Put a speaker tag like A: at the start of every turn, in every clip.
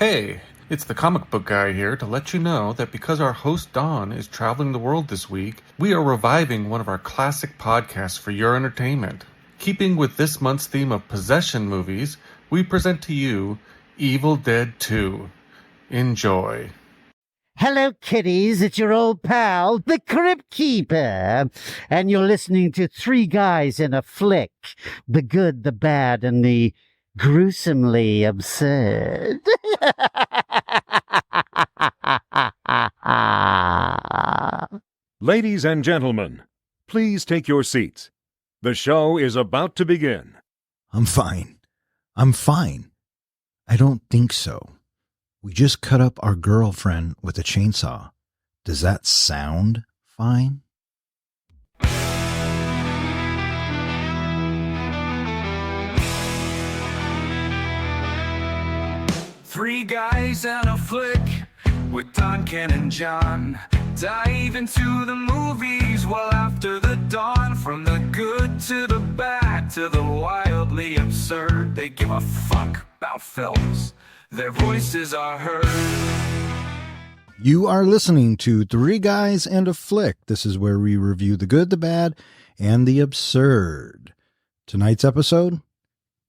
A: Hey, it's the comic book guy here to let you know that because our host Don is traveling the world this week, we are reviving one of our classic podcasts for your entertainment. Keeping with this month's theme of possession movies, we present to you Evil Dead 2. Enjoy.
B: Hello, kiddies. It's your old pal, the Crypt Keeper. And you're listening to Three Guys in a Flick. The good, the bad, and the gruesomely absurd.
C: Ladies and gentlemen, please take your seats. The show is about to begin.
D: I'm fine. I don't think so. We just cut up our girlfriend with a chainsaw. Does that sound fine?
E: Three guys and a flick with Don, Ken, and John. Dive into the movies well after the dawn. From the good to the bad to the wildly absurd. They give a fuck about films. Their voices are heard.
D: You are listening to Three Guys and a Flick. This is where we review the good, the bad, and the absurd. Tonight's episode,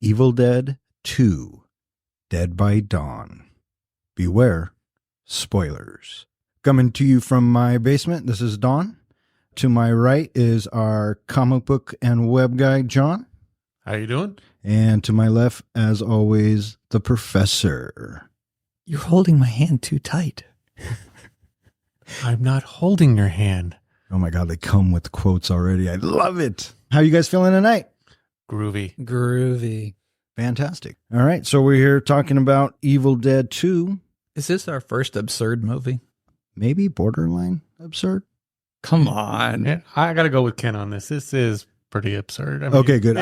D: Evil Dead 2, Dead by Dawn. Beware, spoilers. Coming to you from my basement, this is Dawn. To my right is our comic book and web guy, John.
A: How you doing?
D: And to my left, as always, the professor.
F: You're holding my hand too tight.
A: I'm not holding your hand.
D: Oh my God, they come with quotes already. I love it. How you guys feeling tonight?
A: Groovy.
D: Fantastic. All right, so we're here talking about Evil Dead 2.
F: Is this our first absurd movie?
D: Maybe borderline absurd?
F: Come on.
A: Yeah, I got to go with Ken on this. This is pretty absurd. I mean,
D: Okay, good.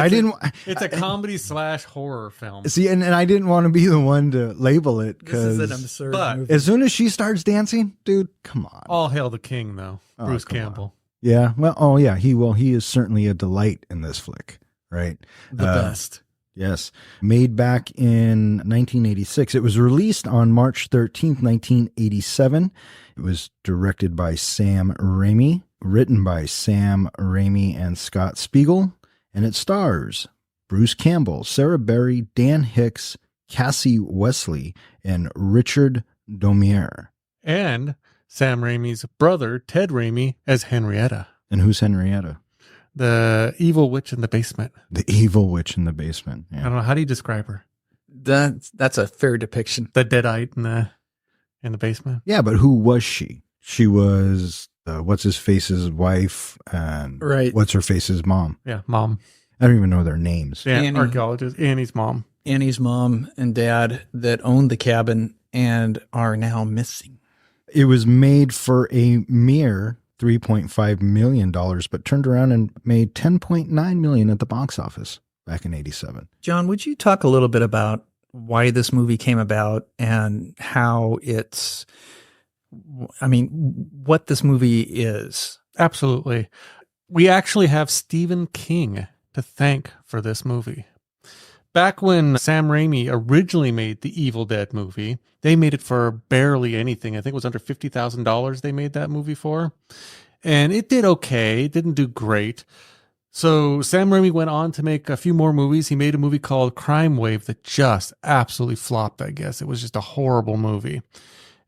A: It's a comedy / horror film.
D: See, and I didn't want to be the one to label it
F: This is an
D: because
F: absurd
A: but-
F: movie.
D: as soon as she starts dancing, dude, come on.
A: All hail the king, though.
D: Oh,
A: Bruce
D: come on.
A: Campbell.
D: Yeah, well, he is certainly a delight in this flick, right?
F: The best.
D: Yes. Made back in 1986. It was released on March 13th, 1987. It was directed by Sam Raimi, written by Sam Raimi and Scott Spiegel, and it stars Bruce Campbell, Sarah Berry, Dan Hicks, Cassie Wesley, and Richard Domier.
A: And Sam Raimi's brother, Ted Raimi, as Henrietta,
D: And who's Henrietta?
A: the evil witch in the basement.
D: The evil witch in the basement.
A: I
D: Yeah.
A: don't know. How do you describe her?
F: That's a fair depiction.
A: The deadite in the basement.
D: Yeah, but who was she? She was what's his face's wife and
F: Right.
D: what's her face's mom.
A: Yeah, mom.
D: I don't even know their names.
A: Yeah,
F: Annie.
A: archaeologist. Annie's mom.
F: Annie's mom and dad that owned the cabin and are now missing.
D: It was made for a mere $3.5 million, but turned around and made $10.9 million at the box office back in 87.
F: John, would you talk a little bit about why this movie came about and how what this movie is?
A: Absolutely. We actually have Stephen King to thank for this movie. Back when Sam Raimi originally made the Evil Dead movie, they made it for barely anything. I think it was under $50,000 they made that movie for. And it did okay. It didn't do great. So Sam Raimi went on to make a few more movies. He made a movie called Crime Wave that just absolutely flopped, I guess. It was just a horrible movie.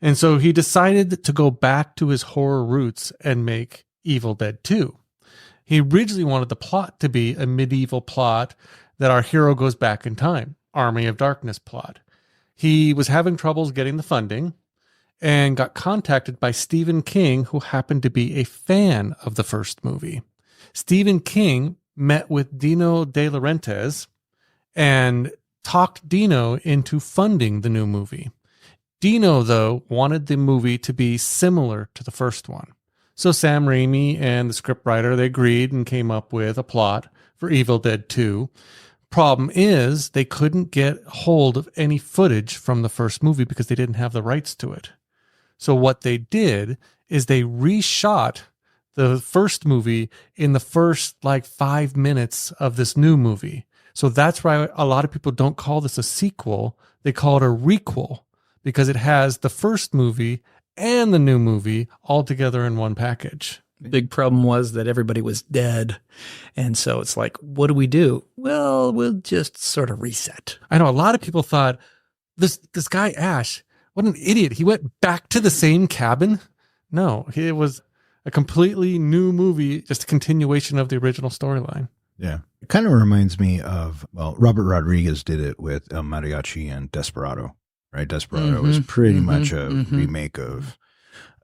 A: And so he decided to go back to his horror roots and make Evil Dead 2. He originally wanted the plot to be a medieval plot that our hero goes back in time, Army of Darkness plot. He was having troubles getting the funding and got contacted by Stephen King, who happened to be a fan of the first movie. Stephen King met with Dino De Laurentiis and talked Dino into funding the new movie. Dino, though, wanted the movie to be similar to the first one. So Sam Raimi and the scriptwriter, they agreed and came up with a plot for Evil Dead 2. Problem is, they couldn't get hold of any footage from the first movie because they didn't have the rights to it. So what they did is they reshot the first movie in the first 5 minutes of this new movie. So that's why a lot of people don't call this a sequel. They call it a requel, because it has the first movie and the new movie all together in one package.
F: Big problem was that everybody was dead. And so it's like, what do we do? Well, we'll just sort of reset.
A: I know a lot of people thought this guy Ash, what an idiot. He went back to the same cabin. No, it was a completely new movie, just a continuation of the original storyline.
D: Yeah. It kind of reminds me of, well, Robert Rodriguez did it with El Mariachi and Desperado, right? Desperado was pretty much a remake of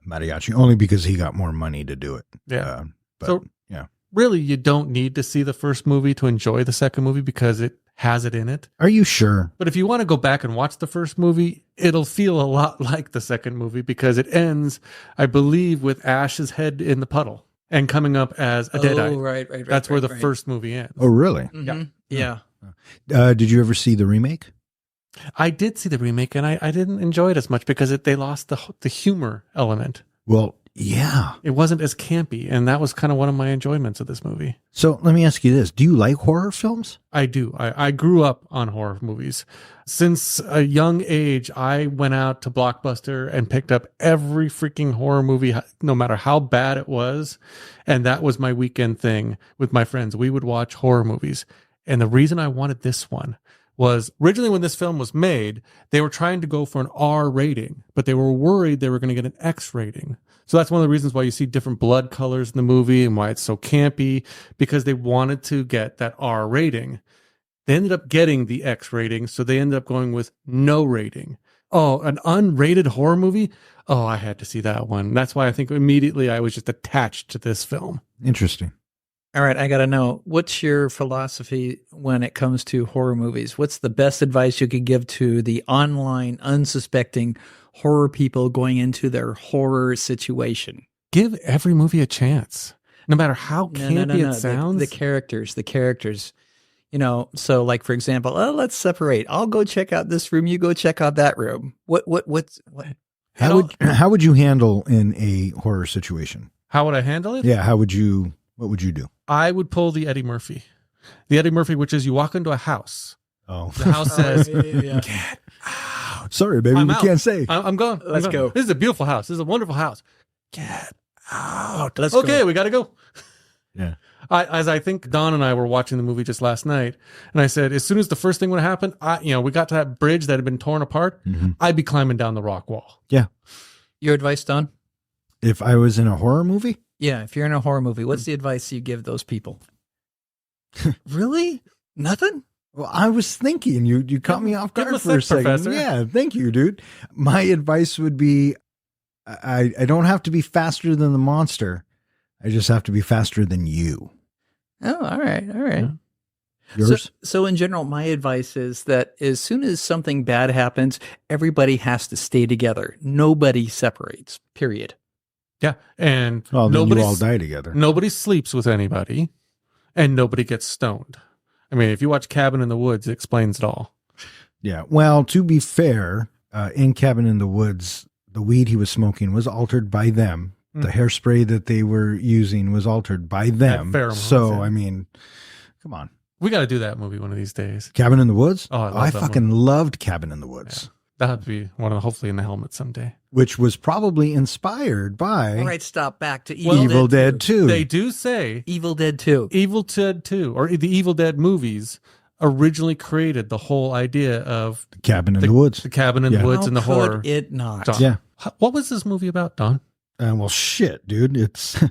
D: Mariachi, only because he got more money to do it.
A: Yeah.
D: But,
A: So-
D: yeah.
A: Really, you don't need to see the first movie to enjoy the second movie because it has it in it.
D: Are you sure?
A: But if you want to go back and watch the first movie, it'll feel a lot like the second movie because it ends, I believe, with Ash's head in the puddle and coming up as a deadite.
F: Right.
A: That's where the first movie ends.
D: Oh, really?
F: Yeah.
D: Did you ever see the remake?
A: I did see the remake and I didn't enjoy it as much because they lost the humor element.
D: Well, yeah.
A: It wasn't as campy, and that was kind of one of my enjoyments of this movie.
D: So let me ask you this. Do you like horror films?
A: I do. I grew up on horror movies. Since a young age, I went out to Blockbuster and picked up every freaking horror movie, no matter how bad it was. And that was my weekend thing with my friends. We would watch horror movies. And the reason I wanted this one was originally when this film was made, they were trying to go for an R rating, but they were worried they were going to get an X rating. So that's one of the reasons why you see different blood colors in the movie and why it's so campy, because they wanted to get that R rating. They ended up getting the X rating, so they ended up going with no rating. Oh, an unrated horror movie? Oh, I had to see that one. That's why I think immediately I was just attached to this film.
D: Interesting.
F: All right, I got to know, what's your philosophy when it comes to horror movies? What's the best advice you could give to the online, unsuspecting horror people going into their horror situation?
A: Give every movie a chance, no matter how campy it sounds.
F: The characters. You know, so like, for example, let's separate. I'll go check out this room. You go check out that room. What?
D: How would you handle in a horror situation?
A: How would I handle it?
D: Yeah. What would you do?
A: I would pull the Eddie Murphy. The Eddie Murphy, which is you walk into a house.
D: Oh.
A: The house says,
F: yeah.
A: get out.
D: Sorry, baby.
A: I'm
D: We
A: out.
D: can't say.
A: I'm gone.
F: Let's go.
A: This is a beautiful house. This is a wonderful house. Get out.
F: Let's
A: okay,
F: go.
A: we got to go.
D: Yeah.
A: As I think Don and I were watching the movie just last night, and I said, as soon as the first thing would happen, we got to that bridge that had been torn apart, I'd be climbing down the rock wall.
D: Yeah.
F: Your advice, Don?
D: If I was in a horror movie?
F: Yeah, if you're in a horror movie, what's the advice you give those people? Really? Nothing?
D: Well, I was thinking you caught me off
A: give him
D: guard
A: a
D: for a
A: sec,
D: second.
A: Professor.
D: Yeah, thank you, dude. My advice would be I don't have to be faster than the monster. I just have to be faster than you.
F: Oh, all right.
A: Yeah.
D: Yours?
F: So in general, my advice is that as soon as something bad happens, everybody has to stay together. Nobody separates, period.
A: Yeah. And
D: Well, then you
A: nobody
D: all die together.
A: Nobody sleeps with anybody, and nobody gets stoned. I mean, if you watch Cabin in the Woods, it explains it all.
D: Yeah. Well, to be fair, in Cabin in the Woods, the weed he was smoking was altered by them. The hairspray that they were using was altered by them.
A: pheromones,
D: So,
A: yeah.
D: I mean, come on.
A: We got to do that movie one of these days.
D: Cabin in the Woods?
A: Oh, I love
D: I
A: that
D: fucking loved Cabin in the Woods,
A: That'll be one of the, hopefully in the helmet someday.
D: which was probably inspired by
F: All right, stop back to
D: Evil Dead 2.
A: They do say
F: Evil Dead 2.
A: Evil Dead 2, or the Evil Dead movies, originally created the whole idea of
D: Cabin in the Woods.
A: the cabin in
D: Yeah.
A: the woods
F: How
A: and the
F: could
A: horror.
F: it not?
A: Don,
D: Yeah.
A: What was this movie about, Don?
D: Well, shit, dude. It's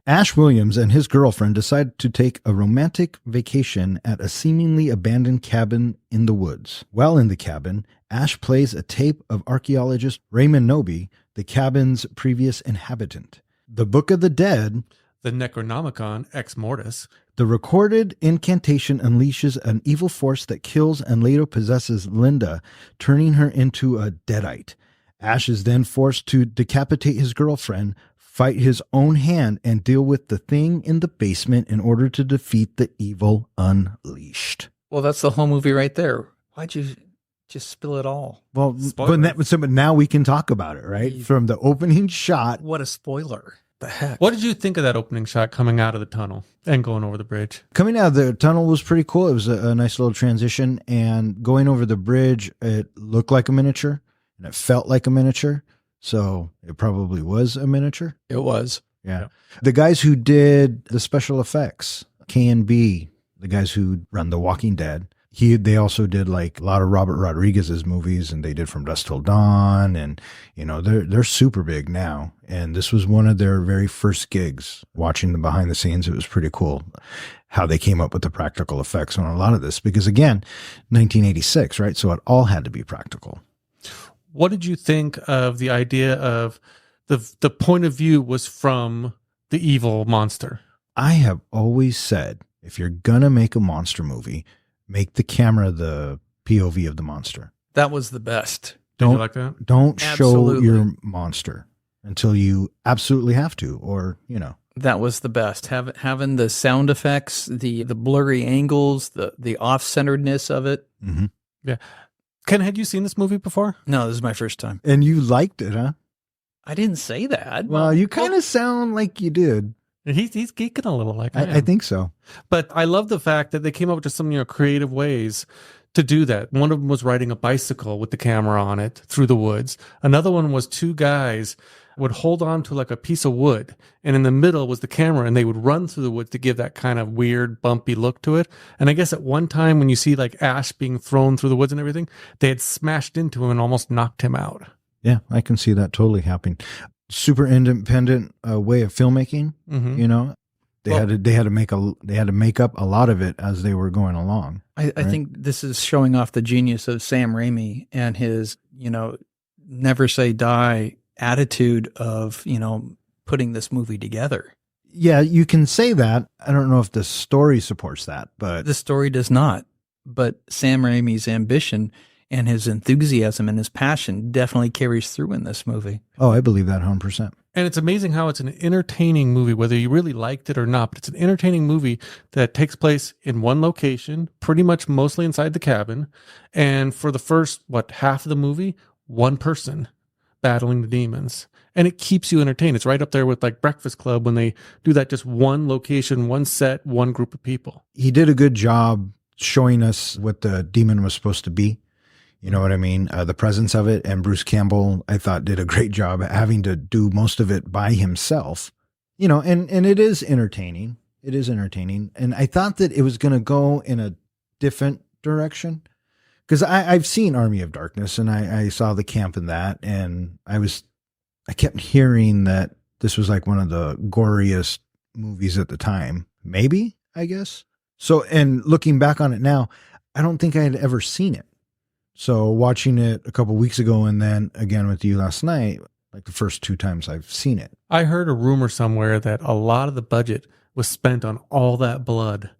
D: Ash Williams and his girlfriend decide to take a romantic vacation at a seemingly abandoned cabin in the woods. While in the cabin, Ash plays a tape of archaeologist Raymond Noby, the cabin's previous inhabitant. The Book of the Dead,
A: The Necronomicon Ex Mortis.
D: the recorded incantation unleashes an evil force that kills and later possesses Linda, turning her into a deadite. Ash is then forced to decapitate his girlfriend, fight his own hand, and deal with the thing in the basement in order to defeat the evil unleashed.
F: Well, that's the whole movie right there. Why'd you just spill it all?
D: Well,
A: Spoiler.
D: but now we can talk about it, right? From the opening shot.
F: What a spoiler. The heck?
A: What did you think of that opening shot coming out of the tunnel and going over the bridge?
D: Coming out of the tunnel was pretty cool. It was a nice little transition, and going over the bridge, it looked like a miniature. and it felt like a miniature. So it probably was a miniature.
F: It was.
D: Yeah. The guys who did the special effects, K&B, the guys who run The Walking Dead, they also did like a lot of Robert Rodriguez's movies, and they did From Dusk Till Dawn, and you know, they're super big now. And this was one of their very first gigs. Watching them behind the scenes, it was pretty cool how they came up with the practical effects on a lot of this, because again, 1986, right? So it all had to be practical.
A: What did you think of the idea of the point of view was from the evil monster?
D: I have always said, if you're gonna make a monster movie, make the camera the POV of the monster.
F: That was the best.
A: Did you like that?
D: Don't
F: Absolutely.
D: show your monster until you absolutely have to, or, you know.
F: That was the best. Having the sound effects, the blurry angles, the off-centeredness of it.
D: Mm-hmm.
A: Yeah. Ken, had you seen this movie before?
F: No, this is my first time.
D: And you liked it, huh?
F: I didn't say that.
D: Well, you kind of sound like you did.
A: He's geeking a little like
D: I think so.
A: But I love the fact that they came up with some, creative ways to do that. One of them was riding a bicycle with the camera on it through the woods. Another one was two guys would hold on to like a piece of wood, and in the middle was the camera, and they would run through the woods to give that kind of weird, bumpy look to it. And I guess at one time when you see like ash being thrown through the woods and everything, they had smashed into him and almost knocked him out.
D: Yeah, I can see that totally happening. Super independent way of filmmaking.
A: Mm-hmm.
D: You know, they had to make up a lot of it as they were going along.
F: I think this is showing off the genius of Sam Raimi and his, never say die attitude of, putting this movie together.
D: Yeah, you can say that. I don't know if the story supports that, but
F: The story does not. But Sam Raimi's ambition and his enthusiasm and his passion definitely carries through in this movie.
D: oh, I believe that 100%.
A: And it's amazing how it's an entertaining movie, whether you really liked it or not. But it's an entertaining movie that takes place in one location, pretty much mostly inside the cabin. And for the first, half of the movie, one person battling the demons. And it keeps you entertained. It's right up there with like Breakfast Club when they do that, just one location, one set, one group of people.
D: He did a good job showing us what the demon was supposed to be. You know what I mean? The presence of it. And Bruce Campbell, I thought, did a great job at having to do most of it by himself. And it is entertaining. It is entertaining. And I thought that it was going to go in a different direction. Because I've seen Army of Darkness, and I saw the camp in that. And I kept hearing that this was like one of the goriest movies at the time. Maybe, I guess. So, and looking back on it now, I don't think I had ever seen it. So watching it a couple weeks ago and then again with you last night, like the first two times I've seen it.
A: I heard a rumor somewhere that a lot of the budget was spent on all that blood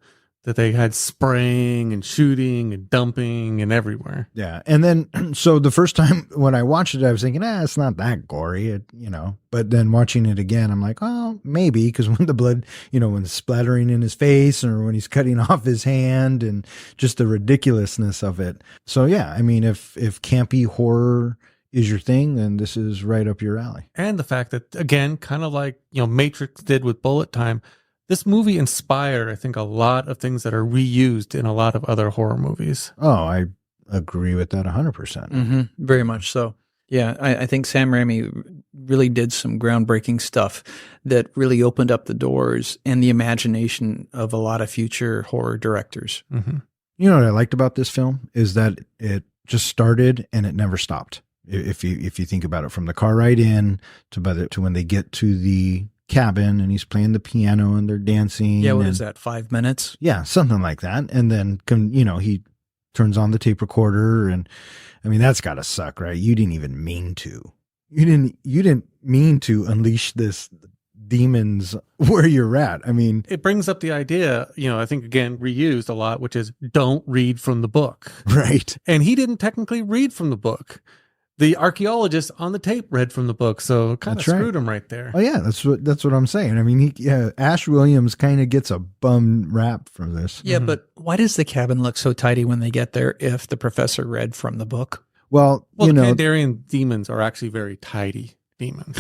A: that they had spraying and shooting and dumping and everywhere.
D: Yeah. And then, so the first time when I watched it, I was thinking, it's not that gory, but then watching it again, I'm like, oh, maybe, because when the blood, when it's splattering in his face or when he's cutting off his hand and just the ridiculousness of it. So yeah, I mean, if campy horror is your thing, then this is right up your alley.
A: And the fact that, again, kind of like, Matrix did with Bullet Time, this movie inspired, I think, a lot of things that are reused in a lot of other horror movies.
D: Oh, I agree with that 100%.
F: Mm-hmm. Very much so. Yeah, I think Sam Raimi really did some groundbreaking stuff that really opened up the doors and the imagination of a lot of future horror directors.
A: Mm-hmm.
D: You know what I liked about this film is that it just started and it never stopped. If you think about it, from the car ride in to when they get to the cabin and he's playing the piano and they're dancing.
F: Yeah, what is that, 5 minutes?
D: Yeah, something like that. And then, he turns on the tape recorder, and I mean, that's gotta suck, right? You didn't even mean to. You didn't mean to unleash this demons where you're at. I mean,
A: it brings up the idea, I think, again, reused a lot, which is don't read from the book.
D: Right.
A: And he didn't technically read from the book. The archaeologist on the tape read from the book, so kind of screwed him right there.
D: Oh yeah, that's what I'm saying. I mean, Ash Williams kind of gets a bum rap for this.
F: Yeah, but why does the cabin look so tidy when they get there if the professor read from the book?
D: Well,
A: Kandarian demons are actually very tidy demons.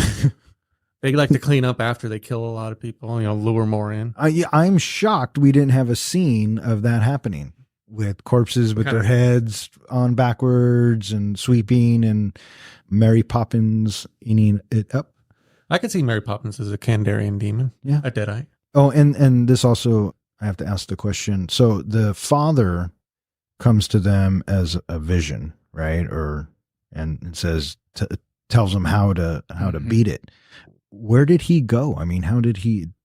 A: They like to clean up after they kill a lot of people, lure more in.
D: I'm shocked we didn't have a scene of that happening with corpses with
A: Kind
D: their
A: of-
D: heads on backwards and sweeping, and Mary Poppins eating it up.
A: I could see Mary Poppins as a Kandarian demon,
D: Yeah.
A: a deadite.
D: Oh, and this also, I have to ask the question. So the father comes to them as a vision, right? And it says, tells them how to beat it. Where did he go? I mean,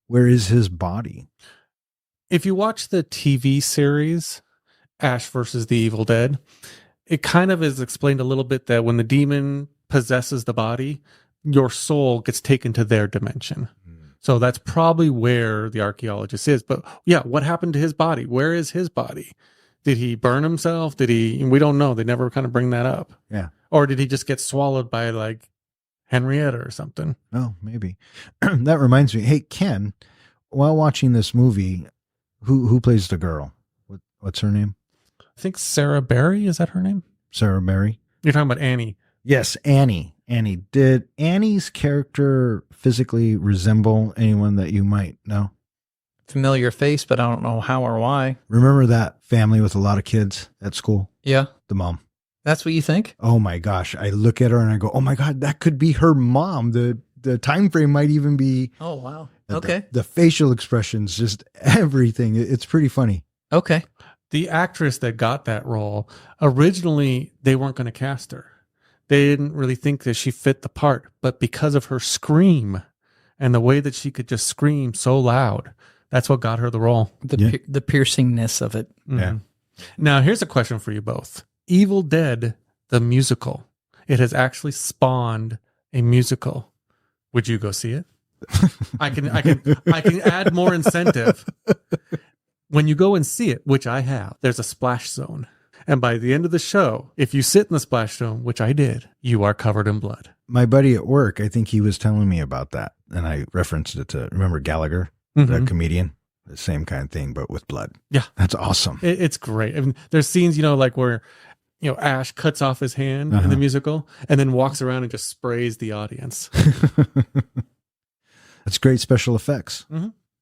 D: where is his body?
A: If you watch the TV series, Ash versus the Evil Dead, it kind of is explained a little bit that when the demon possesses the body, your soul gets taken to their dimension. So that's probably where the archaeologist is. But yeah, what happened to his body? Where is his body? Did he burn himself? We don't know. They never kind of bring that up.
D: Yeah.
A: Or did he just get swallowed by like Henrietta or something?
D: Oh, maybe. That reminds me. Hey, Ken, while watching this movie, who plays the girl? What's her name?
A: I think Sarah Berry, is that her name?
D: Sarah Berry?
A: You're talking about Annie.
D: Yes, Annie. Did Annie's character physically resemble anyone that you might know?
F: Familiar face, but I don't know how or why.
D: Remember that family with a lot of kids at school?
F: Yeah.
D: The mom.
F: That's what you think?
D: Oh my gosh. I look at her and I go, oh my God, that could be her mom. The time frame might even be.
F: Oh, wow. Okay.
D: The facial expressions, just everything. It's pretty funny.
F: Okay.
A: The actress that got that role, originally they weren't going to cast her. They didn't really think that she fit the part, but because of her scream and the way that she could just scream so loud, that's what got her the role.
F: The piercingness of it.
D: Yeah.
A: Now, here's a question for you both. Evil Dead, the musical. It has actually spawned a musical. Would you go see it? I can add more incentive. When you go and see it, which I have, there's a splash zone. And by the end of the show, if you sit in the splash zone, which I did, you are covered in blood.
D: My buddy at work, I think he was telling me about that. And I referenced it to, remember Gallagher, the comedian? The same kind of thing, but with blood.
A: Yeah.
D: That's awesome.
A: It's great. I mean, there's scenes, like where, Ash cuts off his hand in the musical and then walks around and just sprays the audience.
D: That's great special effects.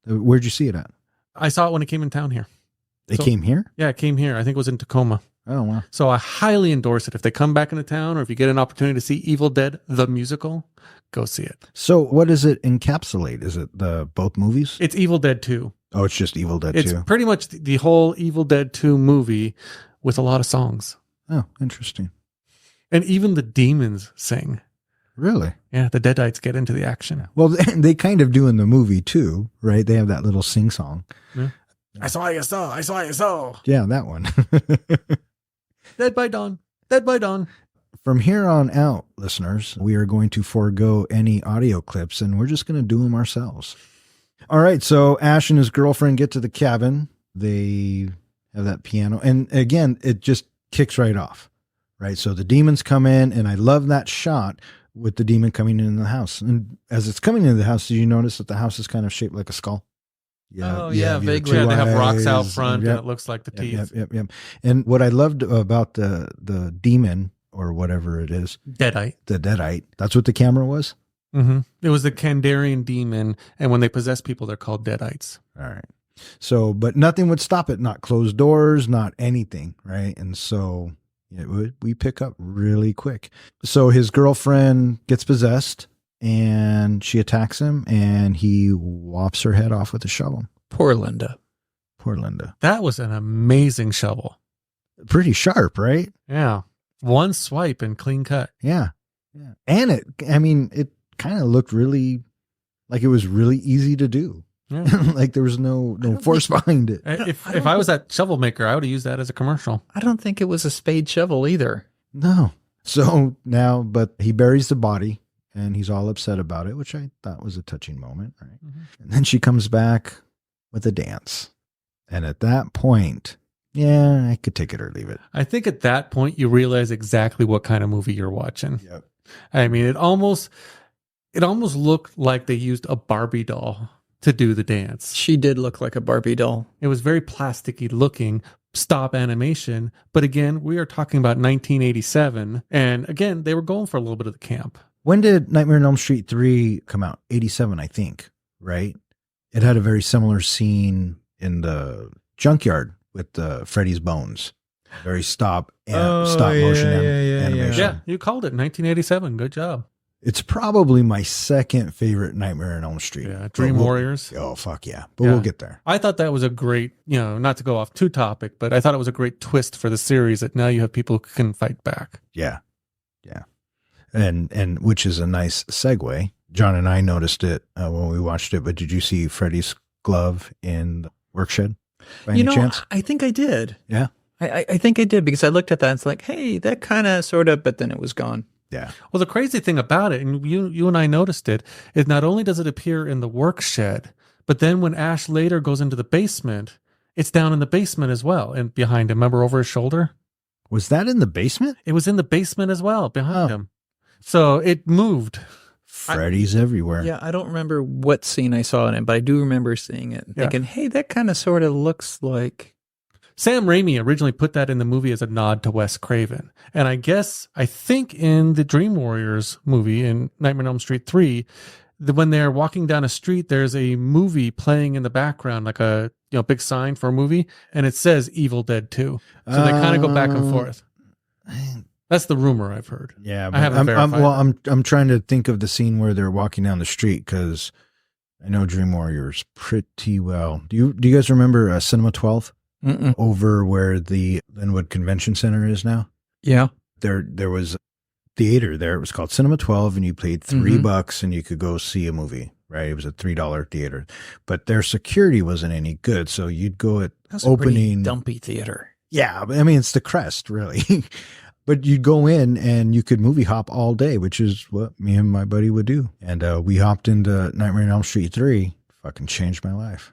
D: Where'd you see it at?
A: I saw it when it came in town here.
D: They came here?
A: Yeah, it came here. I think it was in Tacoma.
D: Oh, wow.
A: So I highly endorse it. If they come back into town or if you get an opportunity to see Evil Dead, the musical, go see it.
D: So what does it encapsulate? Is it both movies?
A: It's Evil Dead 2.
D: Oh, it's just Evil Dead 2.
A: It's pretty much the whole Evil Dead 2 movie with a lot of songs.
D: Oh, interesting.
A: And even the demons sing.
D: Really?
A: Yeah, the Deadites get into the action.
D: Well, they kind of do in the movie too, right? They have that little sing song.
A: Yeah. I saw you so. I saw you so.
D: Yeah, that one.
A: Dead by Dawn. Dead by Dawn.
D: From here on out, listeners, we are going to forego any audio clips and we're just going to do them ourselves. All right. So Ash and his girlfriend get to the cabin. They have that piano. And again, it just kicks right off, right? So the demons come in and I love that shot with the demon coming in the house. And as it's coming into the house, did you notice that the house is kind of shaped like a skull?
F: Yeah, vaguely.
A: Yeah, they have rocks out
D: eyes,
A: front
D: yep,
A: and it looks like the teeth.
D: Yep. And what I loved about the demon or whatever it is,
A: Deadite.
D: the deadite, that's what the camera was?
A: Mm-hmm. It was the Kandarian demon. And when they possess people, they're called Deadites.
D: All right. So, but nothing would stop it, not closed doors, not anything, right? And so we pick up really quick. So his girlfriend gets possessed and she attacks him and he whops her head off with a shovel.
F: Poor Linda.
D: Poor Linda.
A: That was an amazing shovel.
D: Pretty sharp, right?
A: Yeah. One swipe and clean cut.
D: Yeah. And it kind of looked really like it was really easy to do.
A: Yeah.
D: Like there was no force behind it.
A: If I was that shovel maker, I would have used that as a commercial.
F: I don't think it was a spade shovel either.
D: No. So now, but he buries the body and he's all upset about it, which I thought was a touching moment. Right.
A: Mm-hmm.
D: And then she comes back with a dance. And at that point, yeah, I could take it or leave it.
A: I think at that point, you realize exactly what kind of movie you're watching.
D: Yep.
A: I mean, it almost looked like they used a Barbie doll to do the dance.
F: She did look like a Barbie doll.
A: It was very plasticky looking, stop animation. But again, we are talking about 1987. And again, they were going for a little bit of the camp.
D: When did Nightmare on Elm Street 3 come out? 87, I think, right? It had a very similar scene in the junkyard with Freddy's Bones. Very stop motion animation.
A: Yeah, you called it 1987. Good job.
D: It's probably my second favorite Nightmare on Elm Street.
A: Yeah, Dream Warriors.
D: Oh, fuck yeah. But we'll get there.
A: I thought that was a great, not to go off too topic, but I thought it was a great twist for the series that now you have people who can fight back.
D: Yeah. Yeah. And which is a nice segue. John and I noticed it when we watched it, but did you see Freddy's glove in the work shed by any chance?
F: I think I did.
D: Yeah.
F: I think I did because I looked at that and it's like, hey, that kind of sort of, but then it was gone.
D: Yeah.
A: Well, the crazy thing about it, and you and I noticed it, is not only does it appear in the work shed, but then when Ash later goes into the basement, it's down in the basement as well and behind him. Remember over his shoulder?
D: Was that in the basement?
A: It was in the basement as well behind him. So it moved.
D: Freddy's everywhere.
F: Yeah, I don't remember what scene I saw in it, but I do remember seeing it and thinking, hey, that kind of sort of looks like...
A: Sam Raimi originally put that in the movie as a nod to Wes Craven. And I think in the Dream Warriors movie in Nightmare on Elm Street 3, when they're walking down a street, there's a movie playing in the background, like a big sign for a movie, and it says Evil Dead 2. So they kind of go back and forth. That's the rumor I've heard.
D: Yeah,
A: I haven't verified.
D: I'm trying to think of the scene where they're walking down the street because I know Dream Warriors pretty well. Do you guys remember Cinema 12?
F: Mm-mm.
D: Over where the Linwood Convention Center is now?
F: Yeah.
D: There was a theater there. It was called Cinema 12, and you paid $3 and you could go see a movie, right? It was a $3 theater. But their security wasn't any good, so you'd go at
F: That's
D: opening.
F: a pretty dumpy theater.
D: Yeah, I mean, it's the Crest, really. But you'd go in and you could movie hop all day, which is what me and my buddy would do. And we hopped into Nightmare on Elm Street 3. Fucking changed my life.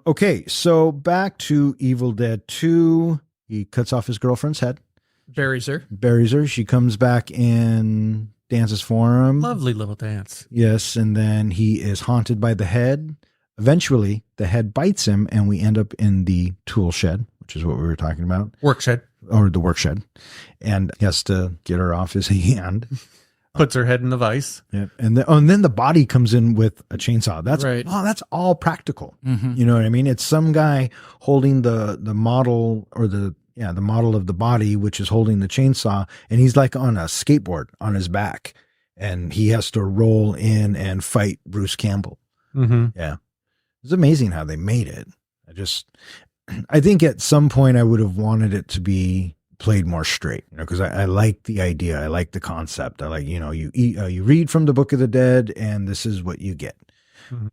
D: Okay, so back to Evil Dead 2. He cuts off his girlfriend's head.
F: Buries
D: her. She comes back and dances for him.
A: Lovely little dance.
D: Yes, and then he is haunted by the head. Eventually, the head bites him, and we end up in the tool shed, which is what we were talking about.
A: Work shed.
D: Or the work shed. And he has to get her off his hand.
A: Puts her head in the vise.
D: Yeah. And then the body comes in with a chainsaw. That's
F: right.
D: Oh, that's all practical.
F: Mm-hmm.
D: You know what I mean? It's some guy holding the model or the model of the body, which is holding the chainsaw. And he's like on a skateboard on his back. And he has to roll in and fight Bruce Campbell.
A: Mm-hmm.
D: Yeah. It's amazing how they made it. I think at some point I would have wanted it to be played more straight, because I like the idea. I like the concept. I like, you read from the Book of the Dead and this is what you get. Mm-hmm.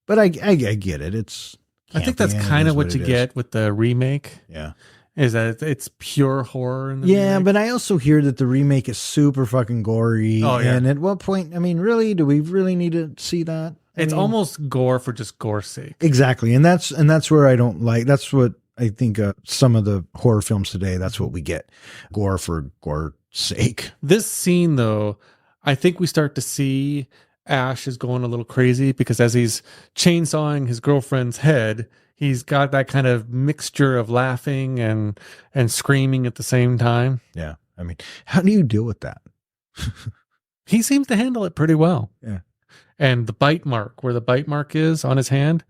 D: But I get it.
A: I think that's kind of what you get with the remake.
D: Yeah.
A: Is that it's pure horror in the
D: remake. But I also hear that the remake is super fucking gory. Oh, yeah. And at what point, really, do we really need to see that?
A: It's almost gore for just gore's sake.
D: Exactly. And that's where I don't like, that's what I think some of the horror films today, that's what we get. Gore for gore's sake.
A: This scene, though, I think we start to see Ash is going a little crazy because as he's chainsawing his girlfriend's head, he's got that kind of mixture of laughing and screaming at the same time.
D: Yeah. How do you deal with that?
A: He seems to handle it pretty well.
D: Yeah.
A: And the bite mark, where the bite mark is on his hand,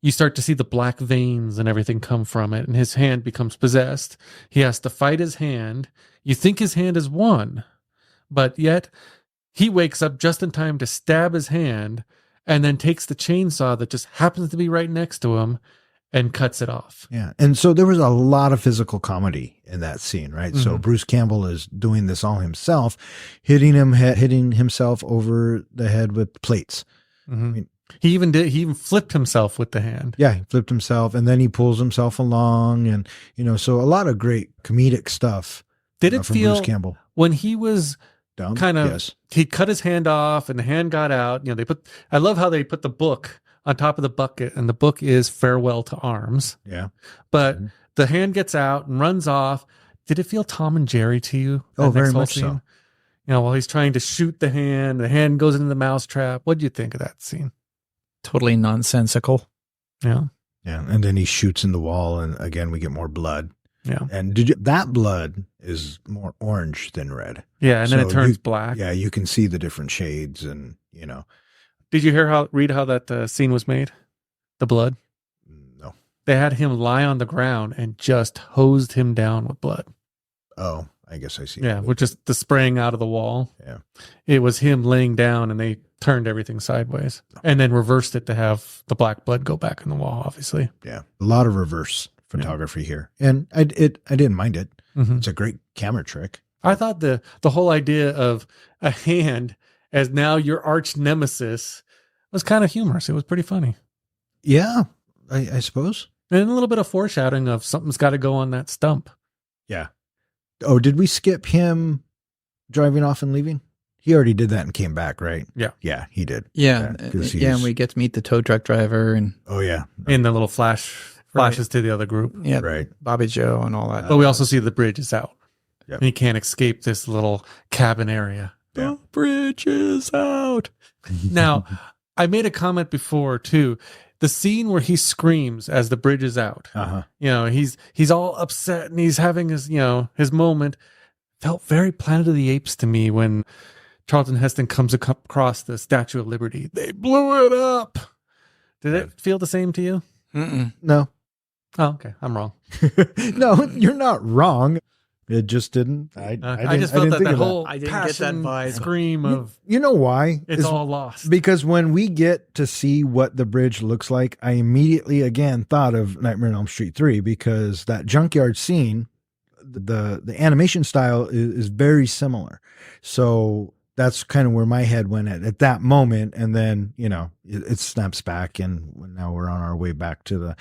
A: you start to see the black veins and everything come from it, and his hand becomes possessed. He has to fight his hand. You think his hand is won, but yet he wakes up just in time to stab his hand and then takes the chainsaw that just happens to be right next to him and cuts it off.
D: Yeah. And so there was a lot of physical comedy in that scene, right?
A: Mm-hmm.
D: So Bruce Campbell is doing this all himself, hitting himself over the head with plates.
A: Mm-hmm. He even flipped himself with the hand.
D: Yeah, he flipped himself and then he pulls himself along and, so a lot of great comedic stuff.
A: Did it
D: from
A: feel
D: Bruce Campbell
A: when he was
D: down?
A: Kind of,
D: yes.
A: He cut his hand off and the hand got out. I love how they put the book on top of the bucket and the book is Farewell to Arms.
D: Yeah.
A: But the hand gets out and runs off. Did it feel Tom and Jerry to you?
D: Oh, very much so.
A: While he's trying to shoot the hand goes into the mousetrap. What do you think of that scene?
F: Totally nonsensical.
A: Yeah.
D: Yeah. And then he shoots in the wall and again, we get more blood.
A: Yeah.
D: And that blood is more orange than red.
A: Yeah. And then it turns black.
D: Yeah. You can see the different shades and,
A: Did you read how that scene was made? The blood?
D: No.
A: they had him lie on the ground and just hosed him down with blood.
D: Oh, I guess I see.
A: Yeah, with just the spraying out of the wall.
D: Yeah.
A: It was him laying down, and they turned everything sideways and then reversed it to have the black blood go back in the wall, obviously.
D: Yeah. A lot of reverse photography here. And I didn't mind it.
A: Mhm.
D: It's a great camera trick.
A: I thought the whole idea of a hand as now your arch nemesis was kind of humorous. It was pretty funny.
D: Yeah, I suppose.
A: And a little bit of foreshadowing of something's got to go on that stump.
D: Yeah. Oh, did we skip him driving off and leaving? He already did that and came back, right?
A: Yeah.
D: Yeah, he did.
F: Yeah.
D: 'cause
F: Yeah. And
D: he's-
F: we get to meet the tow truck driver and
D: Oh, yeah.
A: In the little flashes to the other group.
F: yeah,
D: Right.
F: Bobby Joe and all that.
A: But we also see the bridge is out.
D: Yep.
A: And he can't escape this little cabin area.
D: Yeah.
A: The bridge is out. Now, I made a comment before too. The scene where he screams as the bridge is out.
D: Uh-huh.
A: You know, he's all upset and he's having his, his moment. Felt very Planet of the Apes to me when Charlton Heston comes across the Statue of Liberty. They blew it up. Did it feel the same to you?
F: Mm-mm.
D: No.
A: Oh, okay. I'm wrong.
D: No, you're not wrong. It just didn't. I
A: just felt that
D: think of
A: whole
F: I didn't get that
A: passion
F: vibe.
A: scream of
D: You know why?
A: it's all lost.
D: Because when we get to see what the bridge looks like, I immediately again thought of Nightmare on Elm Street 3 because that junkyard scene, the animation style is very similar. So that's kind of where my head went at that moment. And then, it snaps back and now we're on our way back to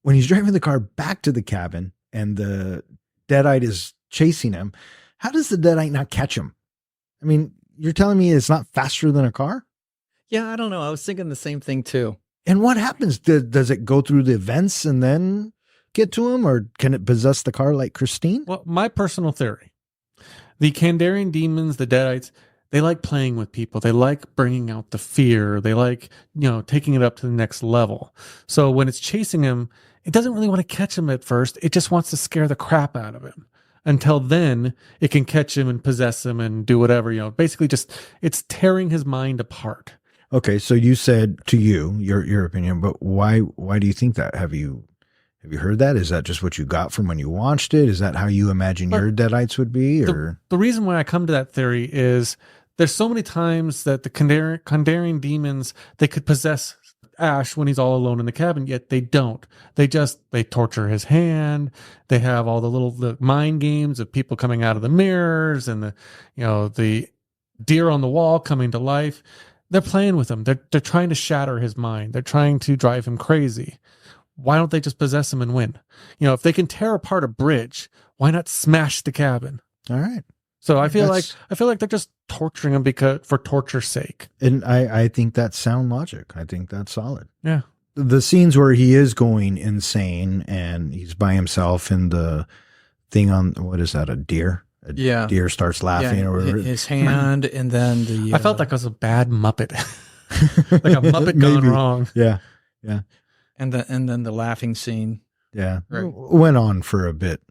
D: when he's driving the car back to the cabin and the deadite is chasing him, how does the deadite not catch him? I mean, you're telling me it's not faster than a car?
F: Yeah, I don't know. I was thinking the same thing too.
D: And what happens? Does it go through the vents and then get to him, or can it possess the car like Christine?
A: Well, my personal theory, the Kandarian demons, the deadites, they like playing with people. They like bringing out the fear. They like, taking it up to the next level. So when it's chasing him, it doesn't really want to catch him at first. It just wants to scare the crap out of him. Until then, it can catch him and possess him and do whatever, basically just, it's tearing his mind apart.
D: Okay, so you said to you, your opinion, but why do you think that? Have you heard that? Is that just what you got from when you watched it? Is that how you imagine your deadites would be? Or
A: the reason why I come to that theory is there's so many times that the Kandarian demons, they could possess Ash when he's all alone in the cabin, yet they don't. They torture his hand. They have all the mind games of people coming out of the mirrors and the deer on the wall coming to life. They're playing with him. They're trying to shatter his mind. They're trying to drive him crazy. Why don't they just possess him and win? If they can tear apart a bridge, why not smash the cabin?
D: all right.
A: So I feel like they're just torturing him for torture's sake.
D: And I think that's sound logic. I think that's solid.
A: Yeah.
D: The scenes where he is going insane and he's by himself and the thing on, what is that, a deer? A deer starts laughing or whatever.
F: His hand and then the...
A: I felt like I was a bad Muppet. Like a Muppet gone wrong.
D: Yeah.
F: And then the laughing scene.
D: Yeah.
F: Right.
D: Went on for a bit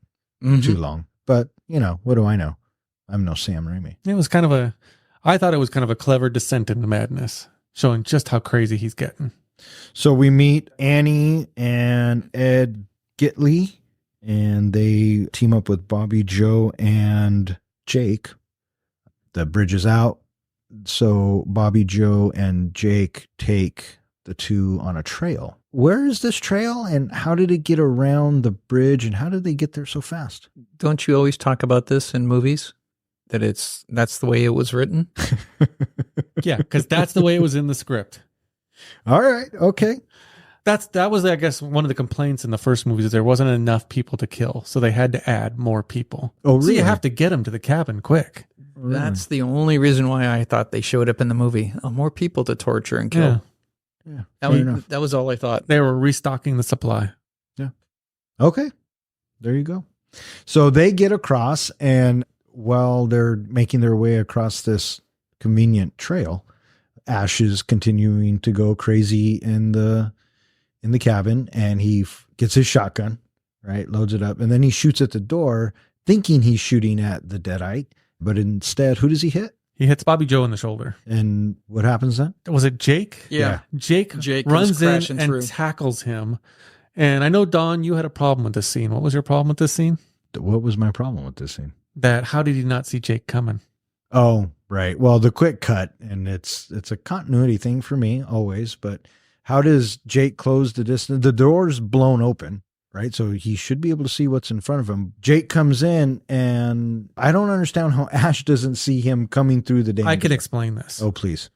F: Mhm.
D: too long. But, what do I know? I'm no Sam Raimi.
A: It was I thought it was kind of a clever descent into madness, showing just how crazy he's getting.
D: So we meet Annie and Ed Gitley, and they team up with Bobby Joe and Jake. The bridge is out. So Bobby Joe and Jake take the two on a trail. Where is this trail and how did it get around the bridge and how did they get there so fast?
F: Don't you always talk about this in movies? That's the way it was written?
A: Yeah, because that's the way it was in the script.
D: All right. Okay.
A: That was, I guess, one of the complaints in the first movie is there wasn't enough people to kill, so they had to add more people.
D: Oh,
A: So
D: really?
A: you have to get them to the cabin quick.
F: That's the only reason why I thought they showed up in the movie. More people to torture and kill.
D: Yeah.
F: That was all I thought.
A: They were restocking the supply.
D: Okay. There you go. So they get across, and while they're making their way across this convenient trail, Ash is continuing to go crazy in the cabin, and he gets his shotgun, right? Loads it up, and then he shoots at the door, thinking he's shooting at the deadite, but instead, who does he hit?
A: He hits Bobby Joe in the shoulder.
D: And what happens then?
A: Was it Jake?
F: Yeah.
A: Jake
F: Jake
A: runs
F: comes
A: in
F: crashing
A: and
F: through.
A: tackles him. And I know, Don, you had a problem with this scene. What was your problem with this scene?
D: What was my problem with this scene?
A: That how did he not see Jake coming?
D: Oh, right. Well, the quick cut, and it's a continuity thing for me always, but how does Jake close the distance? The door's blown open, right? So he should be able to see what's in front of him. Jake comes in, and I don't understand how Ash doesn't see him coming through the damn
A: I can
D: door.
A: explain this.
D: Oh, please.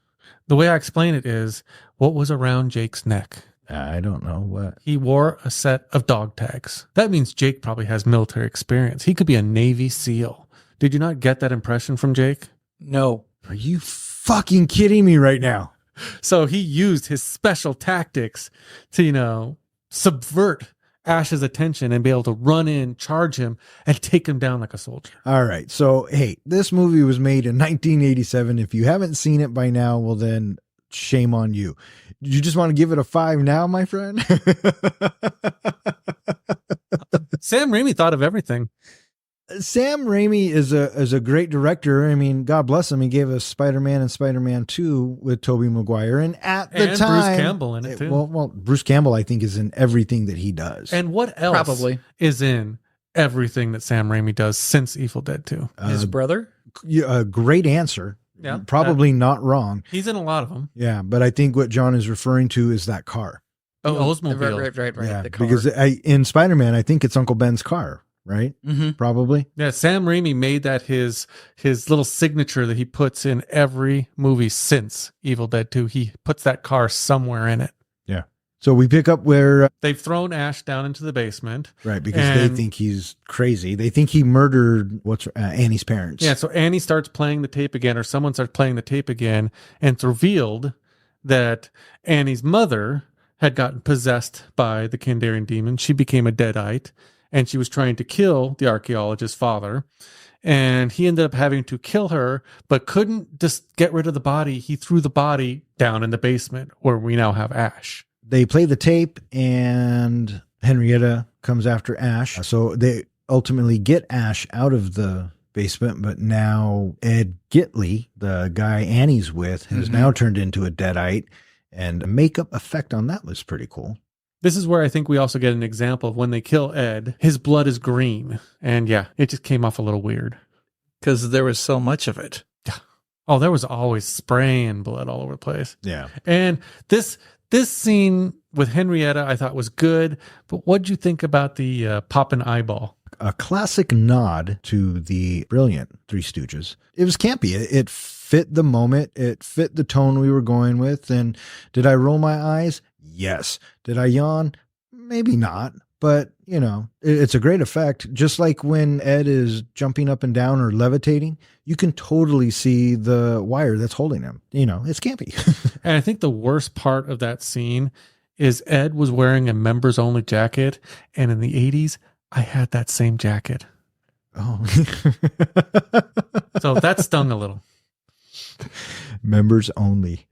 A: The way I explain it is what was around Jake's neck.
D: I don't know what.
A: He wore a set of dog tags. That means Jake probably has military experience. He could be a Navy SEAL. Did you not get that impression from Jake?
F: No.
D: Are you fucking kidding me right now?
A: So he used his special tactics to, subvert Ash's attention and be able to run in, charge him, and take him down like a soldier.
D: All right. So, hey, this movie was made in 1987. If you haven't seen it by now, well, then shame on you. You just want to give it a 5 now, my friend?
A: Sam Raimi thought of everything.
D: Sam Raimi is a great director. I mean, God bless him. He gave us Spider-Man and Spider-Man 2 with Tobey Maguire. And at the
A: And
D: time...
A: Bruce Campbell in it, too.
D: Well, Bruce Campbell, I think, is in everything that he does.
A: And what else
F: Probably.
A: is in everything that Sam Raimi does since Evil Dead 2?
F: His brother?
D: A great answer.
A: Yeah.
D: Probably not wrong.
A: He's in a lot of them.
D: Yeah, but I think what John is referring to is that car.
A: The Oldsmobile.
F: Right.
D: Yeah,
F: The car.
D: because in Spider-Man, I think it's Uncle Ben's car, right?
F: Mm-hmm.
D: Probably.
A: Yeah, Sam Raimi made that his little signature that he puts in every movie since Evil Dead 2. He puts that car somewhere in it.
D: Yeah. So we pick up where,
A: They've thrown Ash down into the basement.
D: right, because they
A: And-
D: think he's crazy. They think he murdered Annie's parents.
A: Yeah, so Annie starts playing the tape again, or someone starts playing the tape again, and it's revealed that Annie's mother had gotten possessed by the Kandarian demon. She became a deadite, and she was trying to kill the archaeologist's father. And he ended up having to kill her, but couldn't just get rid of the body. He threw the body down in the basement where we now have Ash.
D: They play the tape, and Henrietta comes after Ash. So they ultimately get Ash out of the basement, but now Ed Gitley, the guy Annie's with, has now turned into a deadite, and the makeup effect on that was pretty cool.
A: This is where I think we also get an example of when they kill Ed, his blood is green. And yeah, it just came off a little weird.
F: Because there was so much of it.
A: Oh, there was always spraying blood all over the place.
D: Yeah.
A: And this scene with Henrietta I thought was good, but what'd you think about the popping eyeball?
D: A classic nod to the brilliant Three Stooges. It was campy. It fit the moment. It fit the tone we were going with. And did I roll my eyes? Yes. Did I yawn? Maybe not. But, it's a great effect. Just like when Ed is jumping up and down or levitating, you can totally see the wire that's holding him. It's campy.
A: And I think the worst part of that scene is Ed was wearing a members only jacket. And in the 80s, I had that same jacket.
D: Oh.
A: So that stung a little.
D: Members only.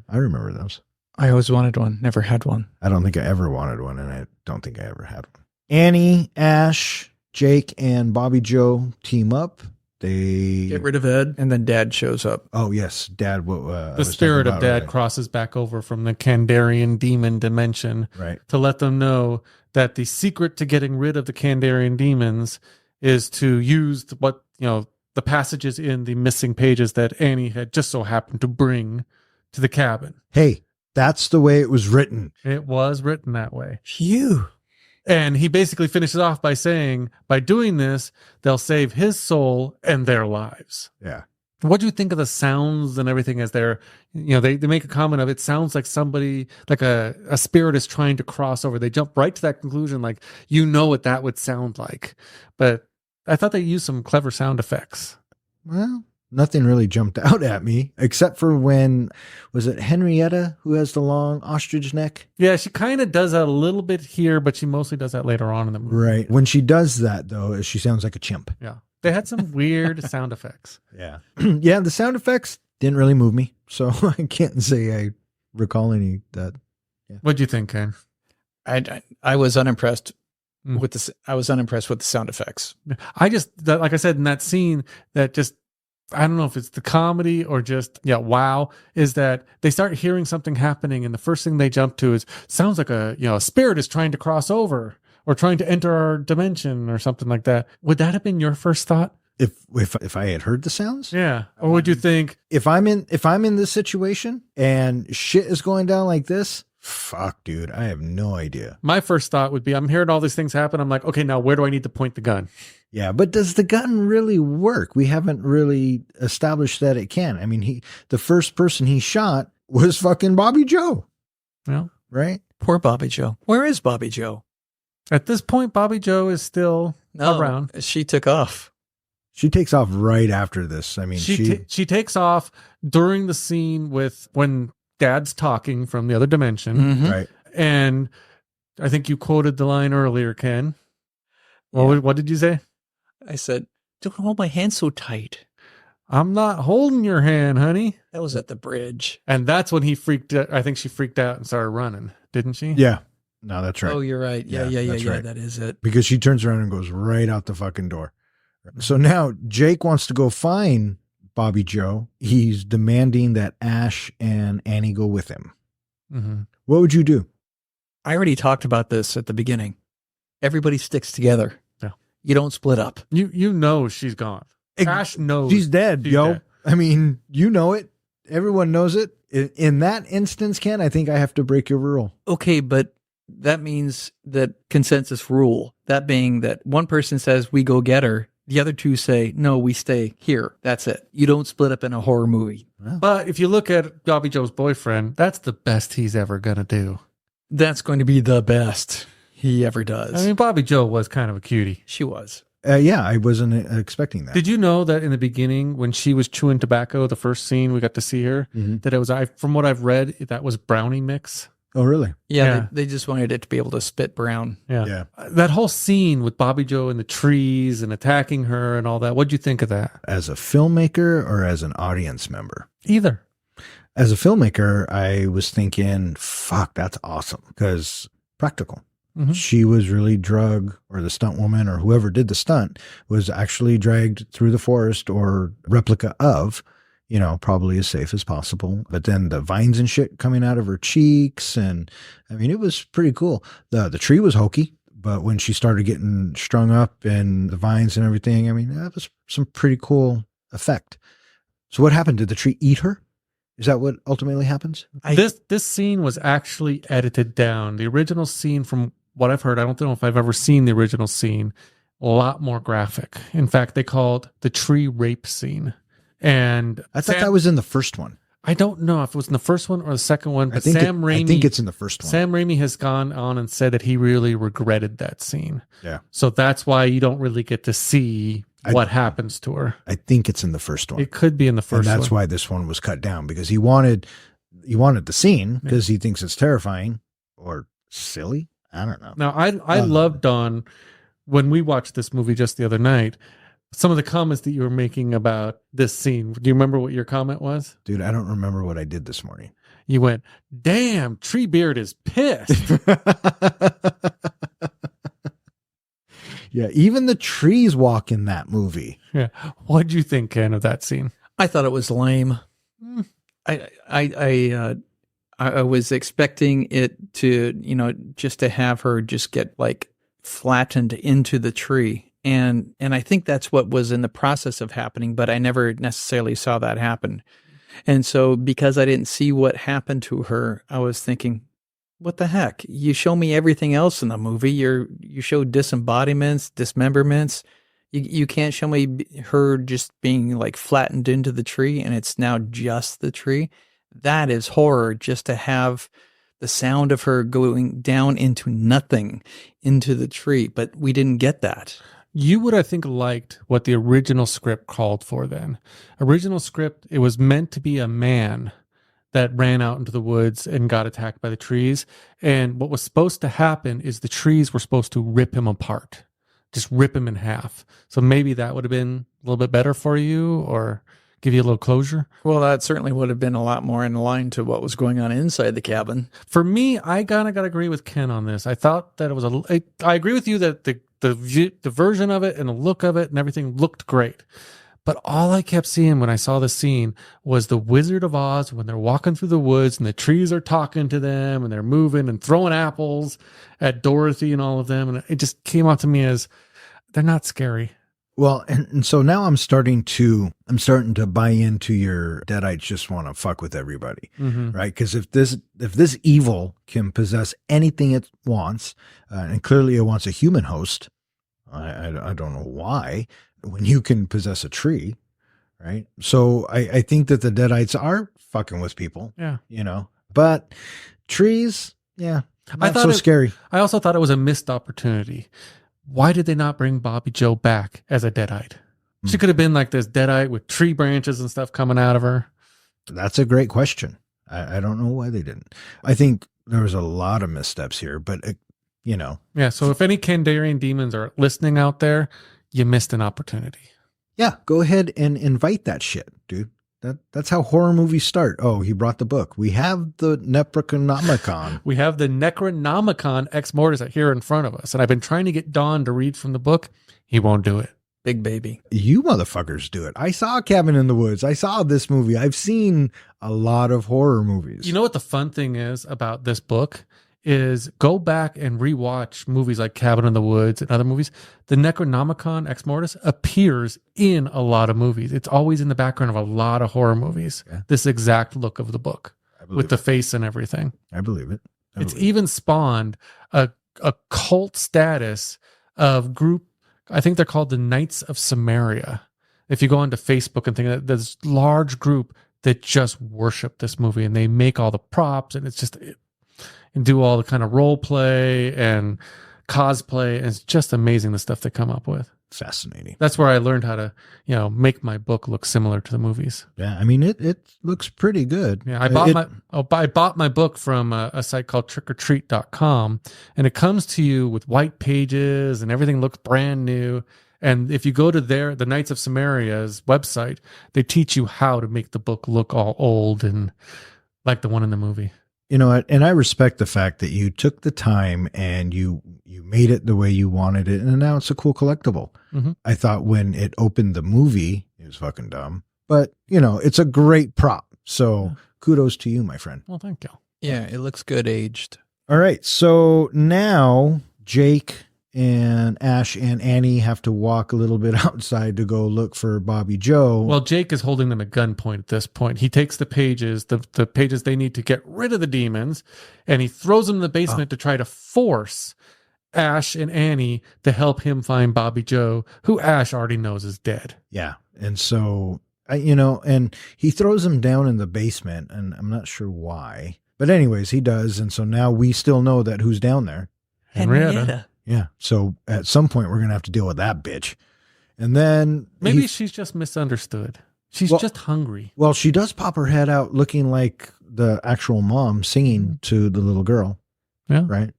D: I remember those.
F: I always wanted one. Never had one.
D: I don't think I ever wanted one, and I don't think I ever had one. Annie, Ash, Jake, and Bobby Joe team up. They
F: Get rid of Ed, and then Dad shows up.
D: Oh yes, Dad.
A: The spirit of Dad crosses back over from the Kandarian demon dimension,
D: right,
A: to let them know that the secret to getting rid of the Kandarian demons is to use the passages in the missing pages that Annie had just so happened to bring to the cabin.
D: Hey, that's the way it was written.
A: It was written that way.
F: Phew.
A: And he basically finishes off by saying, by doing this, they'll save his soul and their lives.
D: Yeah.
A: What do you think of the sounds and everything as they're, they make a comment of it sounds like somebody, like a spirit is trying to cross over. They jump right to that conclusion, like, what that would sound like. But I thought they used some clever sound effects.
D: Well, nothing really jumped out at me, except for when, was it Henrietta who has the long ostrich neck?
A: Yeah, she kind of does that a little bit here, but she mostly does that later on in the movie.
D: Right. When she does that, though, she sounds like a chimp.
A: Yeah. They had some weird sound effects.
D: Yeah. Yeah, the sound effects didn't really move me, so I can't say I recall any that. Yeah.
A: What'd you think, Ken?
F: I was unimpressed with I was unimpressed with the sound effects.
A: Like I said, in that scene, that just I don't know if it's the comedy or just, wow, is that they start hearing something happening and the first thing they jump to is, sounds like a spirit is trying to cross over or trying to enter our dimension or something like that. Would that have been your first thought?
D: If I had heard the sounds?
A: Yeah. Or would you think,
D: If I'm in this situation and shit is going down like this, fuck, dude, I have no idea.
A: my first thought would be, I'm hearing all these things happen. I'm like, okay, now where do I need to point the gun?
D: Yeah, but does the gun really work? We haven't really established that it can. I mean, the first person he shot was fucking Bobby Joe,
A: Well,
D: right?
F: Poor Bobby Joe. Where is Bobby Joe?
A: at this point, Bobby Joe is still around.
F: She took off.
D: She takes off right after this. I mean,
A: She takes off during the scene with when Dad's talking from the other dimension.
F: Mhm.
D: right.
A: And I think you quoted the line earlier, Ken. What did you say?
F: I said, "Don't hold my hand so tight."
A: I'm not holding your hand, honey.
F: That was at the bridge.
A: And that's when he freaked out. I think she freaked out and started running, didn't she?
D: Yeah. No, that's right.
F: Oh, you're right. Yeah,
D: that's right.
F: that is it.
D: Because she turns around and goes right out the fucking door. So now Jake wants to go find Bobby Joe. He's demanding that Ash and Annie go with him.
A: Mm-hmm.
D: What would you do?
F: I already talked about this at the beginning. Everybody sticks together.
A: Yeah.
F: You don't split up.
A: You know she's gone. Ash knows
D: She's dead,
A: she's
D: yo.
A: dead.
D: I mean, you know it. Everyone knows it. In that instance, Ken, I think I have to break your rule.
F: Okay, but that means that consensus rule, that being that one person says we go get her, the other two say, no, we stay here. That's it. You don't split up in a horror movie.
A: But if you look at Bobby Joe's boyfriend, that's the best he's ever going to do.
F: That's going to be the best he ever does.
A: I mean, Bobby Joe was kind of a cutie.
F: She was.
D: Yeah, I wasn't expecting that.
A: Did you know that in the beginning, when she was chewing tobacco, the first scene we got to see her,
D: Mhm.
A: that it was, from what I've read, that was brownie mix?
D: Oh, really?
F: Yeah,
A: Yeah.
F: They just wanted it to be able to spit brown.
D: Yeah.
A: That whole scene with Bobby Joe in the trees and attacking her and all that, what'd you think of that?
D: As a filmmaker or as an audience member?
A: Either.
D: As a filmmaker, I was thinking, fuck, that's awesome. Because practical.
A: Mhm.
D: She was really drugged, or the stunt woman or whoever did the stunt was actually dragged through the forest, or replica of, probably as safe as possible. But then the vines and shit coming out of her cheeks. And I mean, it was pretty cool. The tree was hokey, but when she started getting strung up and the vines and everything, I mean, that was some pretty cool effect. So what happened? Did the tree eat her? Is that what ultimately happens?
A: This scene was actually edited down. The original scene, from what I've heard, I don't know if I've ever seen the original scene, a lot more graphic. In fact, they called the tree rape scene. And
D: I thought that was in the first one.
A: I don't know if it was in the first one or the second one, but
D: I think it's in the first one.
A: Sam Raimi has gone on and said that he really regretted that scene.
D: Yeah.
A: So that's why you don't really get to see what happens to her.
D: I think it's in the first one.
A: It could be in the first
D: and that's
A: one.
D: why this one was cut down, because he wanted the scene because he thinks it's terrifying or silly. I don't know.
A: Now, I loved on when we watched this movie just the other night, some of the comments that you were making about this scene. Do you remember what your comment was?
D: Dude, I don't remember what I did this morning.
A: You went, damn, Treebeard is pissed.
D: Yeah, even the trees walk in that movie.
A: Yeah. What'd you think, Ken, of that scene?
F: I thought it was lame. I was expecting it to, just to have her just get like flattened into the tree. And I think that's what was in the process of happening, but I never necessarily saw that happen. And so because I didn't see what happened to her, I was thinking, what the heck? You show me everything else in the movie. You show disembodiments, dismemberments. You can't show me her just being like flattened into the tree and it's now just the tree. That is horror, just to have the sound of her going down into nothing, into the tree. But we didn't get that.
A: You would, I think, liked what the original script called for then. Original script, it was meant to be a man that ran out into the woods and got attacked by the trees. And what was supposed to happen is the trees were supposed to rip him apart, just rip him in half. So maybe that would have been a little bit better for you, or give you a little closure.
F: Well, that certainly would have been a lot more in line to what was going on inside the cabin.
A: For me, I kind of got to agree with Ken on this. I thought that it was I agree with you that the version of it and the look of it and everything looked great. But all I kept seeing when I saw the scene was the Wizard of Oz when they're walking through the woods and the trees are talking to them and they're moving and throwing apples at Dorothy and all of them. And it just came out to me as they're not scary.
D: Well, and so now I'm starting to buy into your deadites just want to fuck with everybody, right? Because if this evil can possess anything it wants, and clearly it wants a human host, I don't know why, when you can possess a tree, right? So I think that the deadites are fucking with people, but trees, not so scary.
A: I also thought it was a missed opportunity. Why did they not bring Bobby Joe back as a deadite? She could have been like this deadite with tree branches and stuff coming out of her.
D: That's a great question. I don't know why they didn't. I think there was a lot of missteps here, but
A: Yeah. So if any Kandarian demons are listening out there, you missed an opportunity.
D: Yeah. Go ahead and invite that shit, dude. That's how horror movies start. Oh, he brought the book. We have the Necronomicon.
A: We have the Necronomicon Ex Mortis here in front of us. And I've been trying to get Don to read from the book. He won't do it.
F: Big baby.
D: You motherfuckers do it. I saw Cabin in the Woods. I saw this movie. I've seen a lot of horror movies.
A: You know what the fun thing is about this book is go back and rewatch movies like Cabin in the Woods and other movies. The Necronomicon Ex Mortis appears in a lot of movies. It's always in the background of a lot of horror movies. Yeah. This exact look of the book with the face and everything.
D: I believe it.
A: It's even spawned a cult status of group. I think they're called the Knights of Samaria. If you go onto Facebook and think that there's a large group that just worship this movie and they make all the props and it's just and do all the kind of role play and cosplay. And it's just amazing the stuff they come up with.
D: Fascinating.
A: That's where I learned how to, make my book look similar to the movies.
D: Yeah. I mean, it looks pretty good.
A: Yeah. I bought my book from a site called trickortreat.com, and it comes to you with white pages and everything looks brand new. And if you go to the Knights of Samaria's website, they teach you how to make the book look all old and like the one in the movie.
D: You know what? And I respect the fact that you took the time and you made it the way you wanted it. And now it's a cool collectible. Mm-hmm. I thought when it opened the movie, it was fucking dumb. But, it's a great prop. So kudos to you, my friend.
A: Well, thank you.
F: Yeah, it looks good aged.
D: All right. So now Jake and Ash and Annie have to walk a little bit outside to go look for Bobby Joe.
A: Well, Jake is holding them at gunpoint at this point. He takes the pages, the pages they need to get rid of the demons, and he throws them in the basement to try to force Ash and Annie to help him find Bobby Joe, who Ash already knows is dead.
D: Yeah. And so, and he throws him down in the basement, and I'm not sure why. But anyways, he does. And so now we still know that who's down there.
A: Henrietta.
D: Yeah. So at some point we're going to have to deal with that bitch. And then
A: maybe she's just misunderstood. She's just hungry.
D: Well, she does pop her head out looking like the actual mom singing to the little girl.
A: Yeah.
D: Right.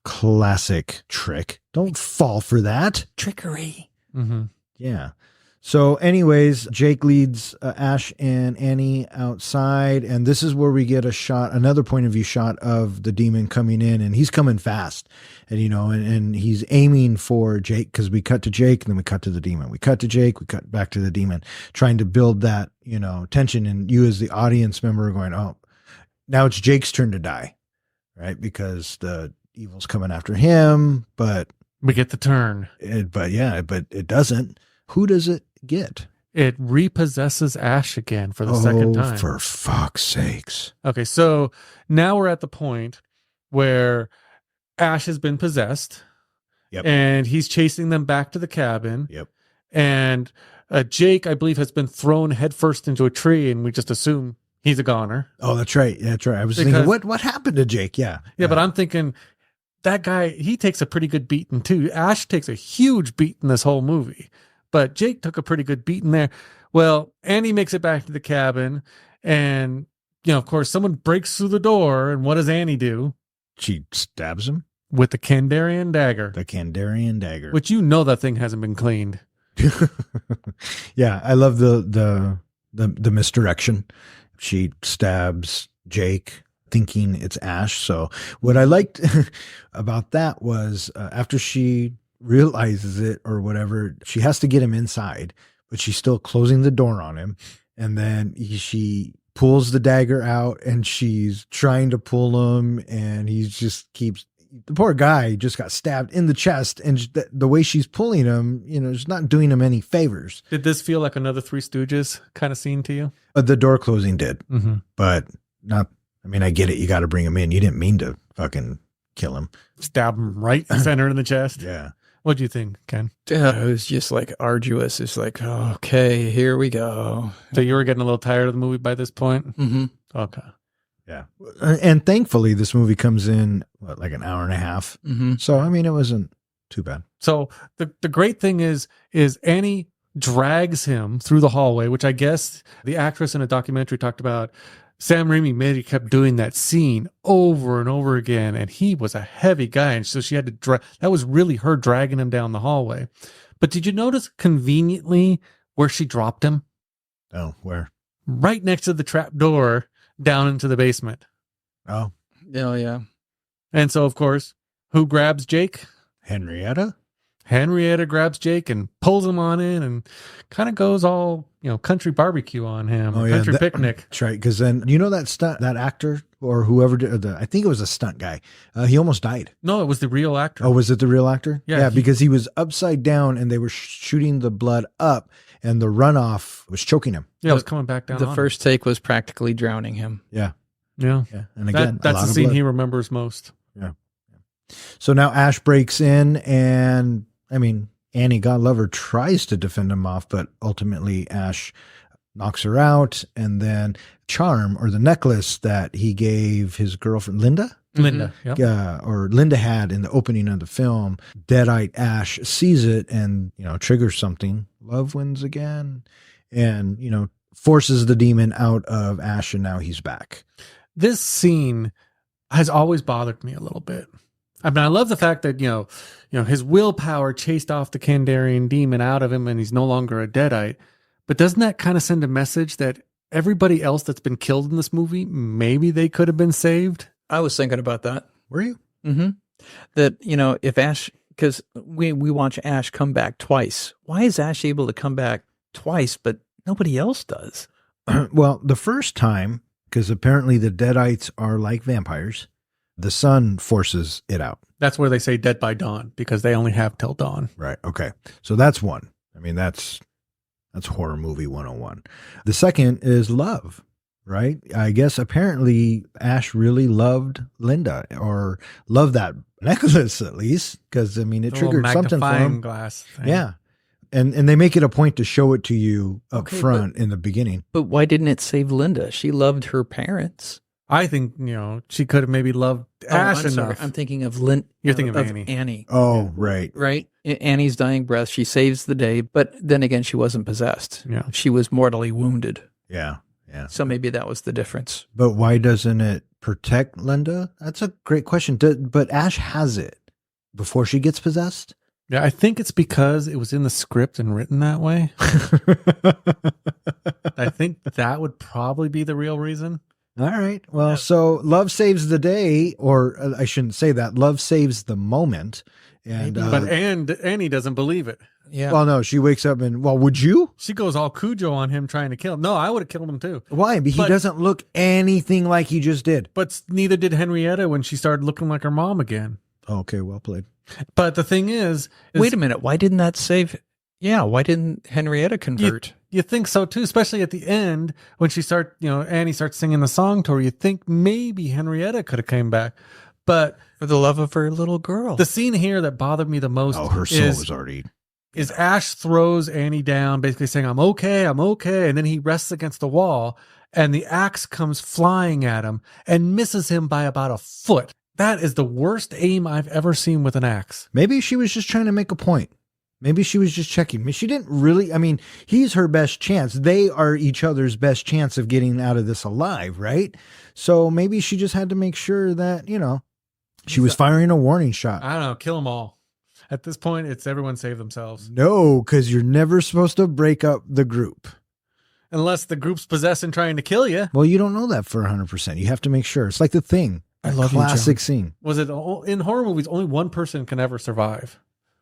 D: Classic trick. Don't fall for that.
F: Trickery.
A: Mm-hmm.
D: Yeah. So anyways, Jake leads Ash and Annie outside, and this is where we get another point of view shot of the demon coming in, and he's coming fast, and and he's aiming for Jake, because we cut to Jake and then we cut to the demon. We cut to Jake, we cut back to the demon, trying to build that, tension, and you as the audience member are going, oh, now it's Jake's turn to die, right? Because the evil's coming after him, but
A: we get the turn.
D: But it doesn't. Who does it get?
A: It repossesses Ash again for the second time.
D: For fuck's sakes.
A: Okay, so now we're at the point where Ash has been possessed.
D: Yep.
A: And he's chasing them back to the cabin.
D: Yep.
A: And Jake, I believe, has been thrown headfirst into a tree, and we just assume he's a goner.
D: Oh, that's right. That's right. I was thinking, what happened to Jake? Yeah.
A: Yeah, but I'm thinking that guy, he takes a pretty good beating too. Ash takes a huge beat in this whole movie. But Jake took a pretty good beating there. Well, Annie makes it back to the cabin, and, of course, someone breaks through the door, and what does Annie do?
D: She stabs him.
A: With the Kandarian dagger.
D: The Kandarian dagger.
A: Which that thing hasn't been cleaned.
D: Yeah, I love the misdirection. She stabs Jake, thinking it's Ash. So what I liked about that was after she realizes it or whatever, she has to get him inside, but she's still closing the door on him. And then she pulls the dagger out and she's trying to pull him, and he just keeps, the poor guy just got stabbed in the chest, and the way she's pulling him, is not doing him any favors.
A: Did this feel like another Three Stooges kind of scene to you?
D: The door closing did,
A: Mm-hmm.
D: but not, I get it. You got to bring him in. You didn't mean to fucking kill him.
A: Stab him right center in the chest.
D: Yeah.
A: What do you think, Ken?
F: It was just like arduous. It's like, okay, here we go.
A: So you were getting a little tired of the movie by this point?
F: Mm-hmm.
A: Okay.
D: Yeah. And thankfully, this movie comes in, like an hour and a half.
F: Mm-hmm.
D: So, it wasn't too bad.
A: So the great thing is Annie drags him through the hallway, which I guess the actress in a documentary talked about. Sam Raimi maybe kept doing that scene over and over again, and he was a heavy guy, and so she had to drag. That was really her dragging him down the hallway. But did you notice conveniently where she dropped him?
D: Oh, where?
A: Right next to the trap door down into the basement.
D: Oh,
F: Oh, yeah.
A: And so, of course, who grabs Jake?
D: Henrietta?
A: Henrietta grabs Jake and pulls him on in and kind of goes all, country barbecue on him.
D: Oh, yeah,
A: Country picnic.
D: That's right. Because then, that actor or whoever did I think it was a stunt guy. He almost died.
A: No, it was the real actor.
D: Oh, was it the real actor?
A: Yeah,
D: because he was upside down and they were shooting the blood up, and the runoff was choking him.
A: Yeah, it was coming back down.
F: The
A: on
F: first take was practically drowning him.
D: Yeah.
A: him.
D: Yeah. And again,
A: That's the scene he remembers most.
D: Yeah. So now Ash breaks in, and Annie, God love her, tries to defend him off, but ultimately Ash knocks her out. And then charm, or the necklace that he gave his girlfriend, Linda,
A: Yep.
D: or Linda had in the opening of the film, deadite Ash sees it and, triggers something. Love wins again, and, forces the demon out of Ash, and now he's back.
A: This scene has always bothered me a little bit. I love the fact that, his willpower chased off the Kandarian demon out of him and he's no longer a deadite. But doesn't that kind of send a message that everybody else that's been killed in this movie, maybe they could have been saved?
F: I was thinking about that.
D: Were you?
F: Mm-hmm. That, if Ash, because we watch Ash come back twice. Why is Ash able to come back twice, but nobody else does?
D: Well, the first time, because apparently the deadites are like vampires, the sun forces it out.
A: That's where they say dead by dawn, because they only have till dawn.
D: Right. Okay. So that's one. That's horror movie 101. The second is love, right? I guess apparently Ash really loved Linda, or loved that necklace at least, because it triggered something for him.
A: Glass thing.
D: Yeah. And they make it a point to show it to you up front in the beginning.
F: But why didn't it save Linda? She loved her parents.
A: I think, she could have maybe loved Ash
F: I'm sorry.
A: enough.
F: I'm thinking of
A: You're thinking of Annie.
F: Annie.
D: Oh, right.
F: Right? Annie's dying breath. She saves the day, but then again, she wasn't possessed.
A: Yeah.
F: She was mortally wounded.
D: Yeah. Yeah.
F: So maybe that was the difference.
D: But why doesn't it protect Linda? That's a great question. But Ash has it before she gets possessed?
A: Yeah, I think it's because it was in the script and written that way. I think that would probably be the real reason.
D: All right. Well, so love saves the day, or I shouldn't say that. Love saves the moment. And
A: But Annie doesn't believe it.
F: Yeah.
D: well, no, she wakes up and, would you?
A: She goes all Cujo on him trying to kill him. No, I would have killed him too.
D: Why? He
A: But-
D: doesn't look anything like he just did.
A: But neither did Henrietta when she started looking like her mom again.
D: Okay, well played.
A: But the thing is
F: Wait a minute. Why didn't that save? Yeah. Why didn't Henrietta convert?
A: You think so too, especially at the end when Annie starts singing the song to her. You think maybe Henrietta could have came back, but
F: For the love of her little girl.
A: the scene here that bothered me the most
D: Her soul was already.
A: is Ash throws Annie down, basically saying, I'm okay, and then he rests against the wall, and the axe comes flying at him and misses him by about a foot. That is the worst aim I've ever seen with an axe.
D: Maybe she was just trying to make a point. Maybe she was just checking. She didn't really, he's her best chance. They are each other's best chance of getting out of this alive, right? So maybe she just had to make sure that, she was firing a warning shot.
A: I don't know, kill them all. At this point, it's everyone save themselves.
D: No, because you're never supposed to break up the group.
A: Unless the group's possessed and trying to kill you.
D: Well, you don't know that for 100%. You have to make sure. It's like The Thing.
F: I love you,
D: classic scene.
A: Was it in horror movies? Only one person can ever survive.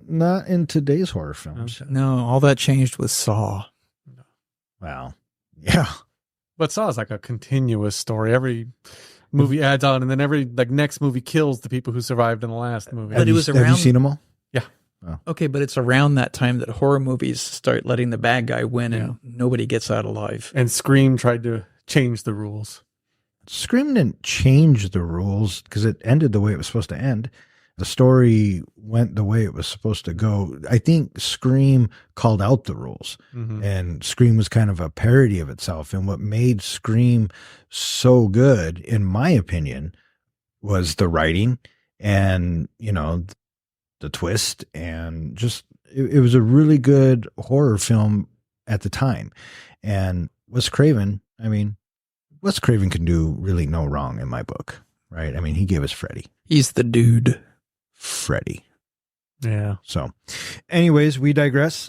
D: Not in today's horror films.
F: No, all that changed with Saw.
D: Well, yeah.
A: But Saw is like a continuous story. Every movie adds on, and then every next movie kills the people who survived in the last movie.
F: But it was
D: Have you
F: around-
D: seen them all?
A: Yeah.
D: Oh.
F: Okay, but it's around that time that horror movies start letting the bad guy win and nobody gets out alive.
A: And Scream tried to change the rules.
D: Scream didn't change the rules because it ended the way it was supposed to end. The story went the way it was supposed to go. I think Scream called out the rules, and Scream was kind of a parody of itself. And what made Scream so good, in my opinion, was the writing and, you know, the twist, and just it was a really good horror film at the time. And Wes Craven, I mean, Wes Craven can do really no wrong in my book, right? I mean, he gave us Freddy.
F: He's the dude.
D: Freddy.
A: Yeah.
D: So, anyways, we digress.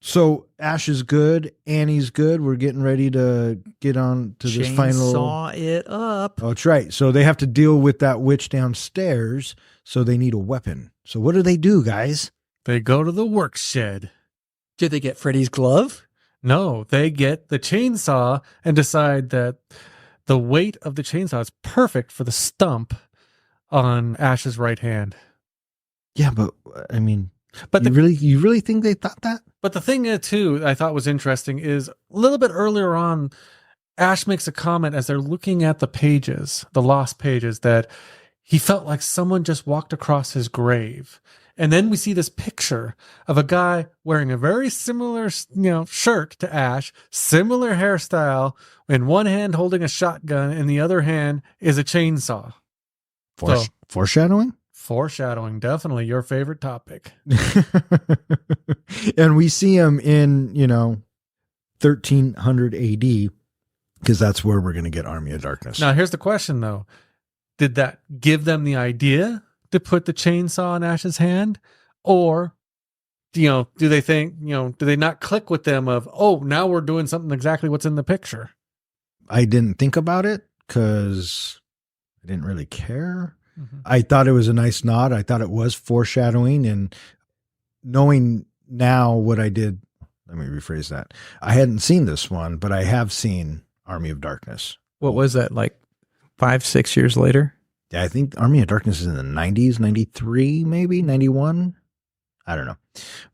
D: So Ash is good. Annie's good. We're getting ready to get on to this final.
F: Saw it up.
D: Oh, that's right. So they have to deal with that witch downstairs. So they need a weapon. So what do, guys?
A: They go to the work shed.
F: Did they get Freddy's glove?
A: No, they get the chainsaw and decide that the weight of the chainsaw is perfect for the stump on Ash's right hand.
D: Yeah, but I mean,
A: But
D: you really think they thought that?
A: But the thing too I thought was interesting is a little bit earlier on, Ash makes a comment as they're looking at the pages, the lost pages, that he felt like someone just walked across his grave. And then we see this picture of a guy wearing a very similar, shirt to Ash, similar hairstyle, in one hand holding a shotgun, and the other hand is a chainsaw.
D: Foreshadowing?
A: Foreshadowing, definitely your favorite topic.
D: And we see him in, 1300 AD, because that's where we're going to get Army of Darkness.
A: Now, here's the question, though. Did that give them the idea to put the chainsaw in Ash's hand? Or, do they think, do they not click with them of, oh, now we're doing something exactly what's in the picture?
D: I didn't think about it because I didn't really care.
A: Mm-hmm.
D: I thought it was a nice nod. I thought it was foreshadowing, and knowing now what I did, let me rephrase that. I hadn't seen this one, but I have seen Army of Darkness.
F: What was that, like 5-6 years later?
D: Yeah, I think Army of Darkness is in the 90s, 93, maybe 91. I don't know.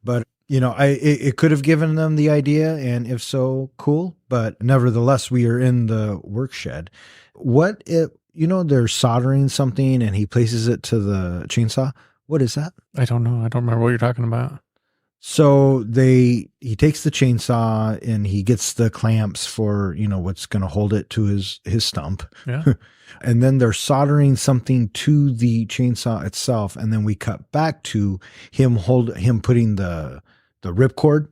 D: But, it could have given them the idea, and if so, cool. But nevertheless, we are in the work shed. What if, they're soldering something and he places it to the chainsaw? What is that?
A: I don't know. I don't remember what you're talking about.
D: So he takes the chainsaw and he gets the clamps for, what's going to hold it to his stump.
A: Yeah.
D: And then they're soldering something to the chainsaw itself. And then we cut back to him putting the ripcord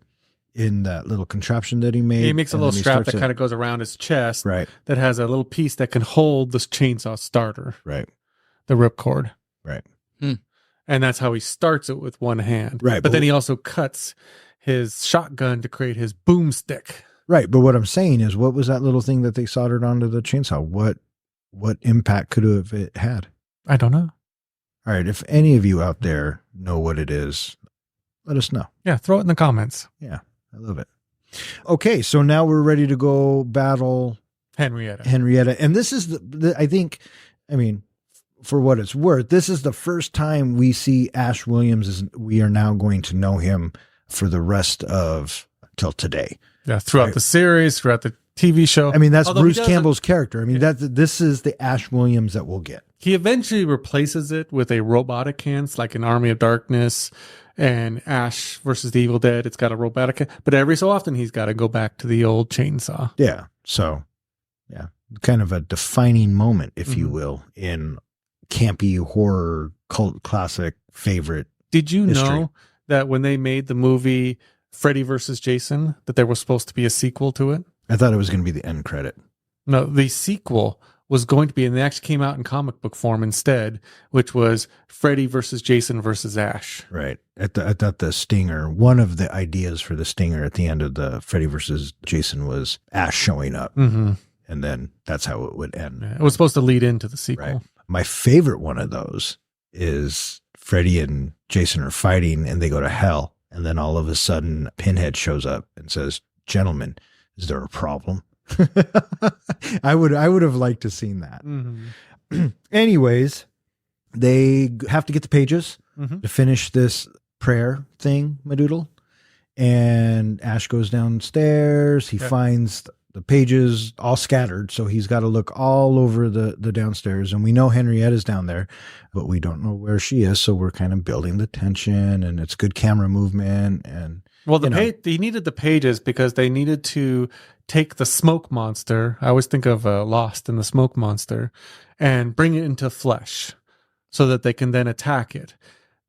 D: in that little contraption that he made.
A: He makes a little strap that kind of goes around his chest.
D: Right.
A: That has a little piece that can hold this chainsaw starter.
D: Right.
A: The ripcord.
D: Right.
A: And that's how he starts it with one hand.
D: Right.
A: But then he also cuts his shotgun to create his boomstick.
D: Right. But what I'm saying is, what was that little thing that they soldered onto the chainsaw? What impact could have it had?
A: I don't know.
D: All right. If any of you out there know what it is, let us know.
A: Yeah. Throw it in the comments.
D: Yeah. I love it. Okay. So now we're ready to go battle
A: Henrietta.
D: And this is I think, for what it's worth, this is the first time we see Ash Williams. We are now going to know him for the rest of till today.
A: Yeah. Throughout the series, throughout the TV show.
D: That's
A: Although
D: Bruce Campbell's character. This is the Ash Williams that we'll get.
A: He eventually replaces it with a robotic hand, like in Army of Darkness and Ash versus the Evil Dead. It's got a robotic hand, but every so often he's got to go back to the old chainsaw.
D: Yeah. So, yeah, kind of a defining moment, if you will, in campy horror cult classic favorite.
A: Did you
D: history.
A: know that when they made the movie Freddy versus Jason, that there was supposed to be a sequel to it?
D: I thought it was going to be the end credit.
A: No, the sequel was going to be, and they actually came out in comic book form instead, which was Freddy versus Jason versus Ash.
D: Right. I thought the stinger, one of the ideas for the stinger at the end of the Freddy versus Jason was Ash showing up.
A: Mm-hmm.
D: And then that's how it would end.
A: Yeah, it was supposed to lead into the sequel.
D: Right. My favorite one of those is Freddy and Jason are fighting and they go to hell. And then all of a sudden Pinhead shows up and says, "Gentlemen, Is there a problem? I would have liked to have seen that.
A: Mm-hmm.
D: Anyways, they have to get the pages
A: Mm-hmm.
D: to finish this prayer thing, Madoodle. And Ash goes downstairs. He finds the pages all scattered. So he's got to look all over the downstairs. And we know Henrietta's down there, but we don't know where she is. So we're kind of building the tension, and it's good camera movement. And
A: Well, he needed the pages because they needed to take the smoke monster. I always think of Lost and the smoke monster, and bring it into flesh so that they can then attack it.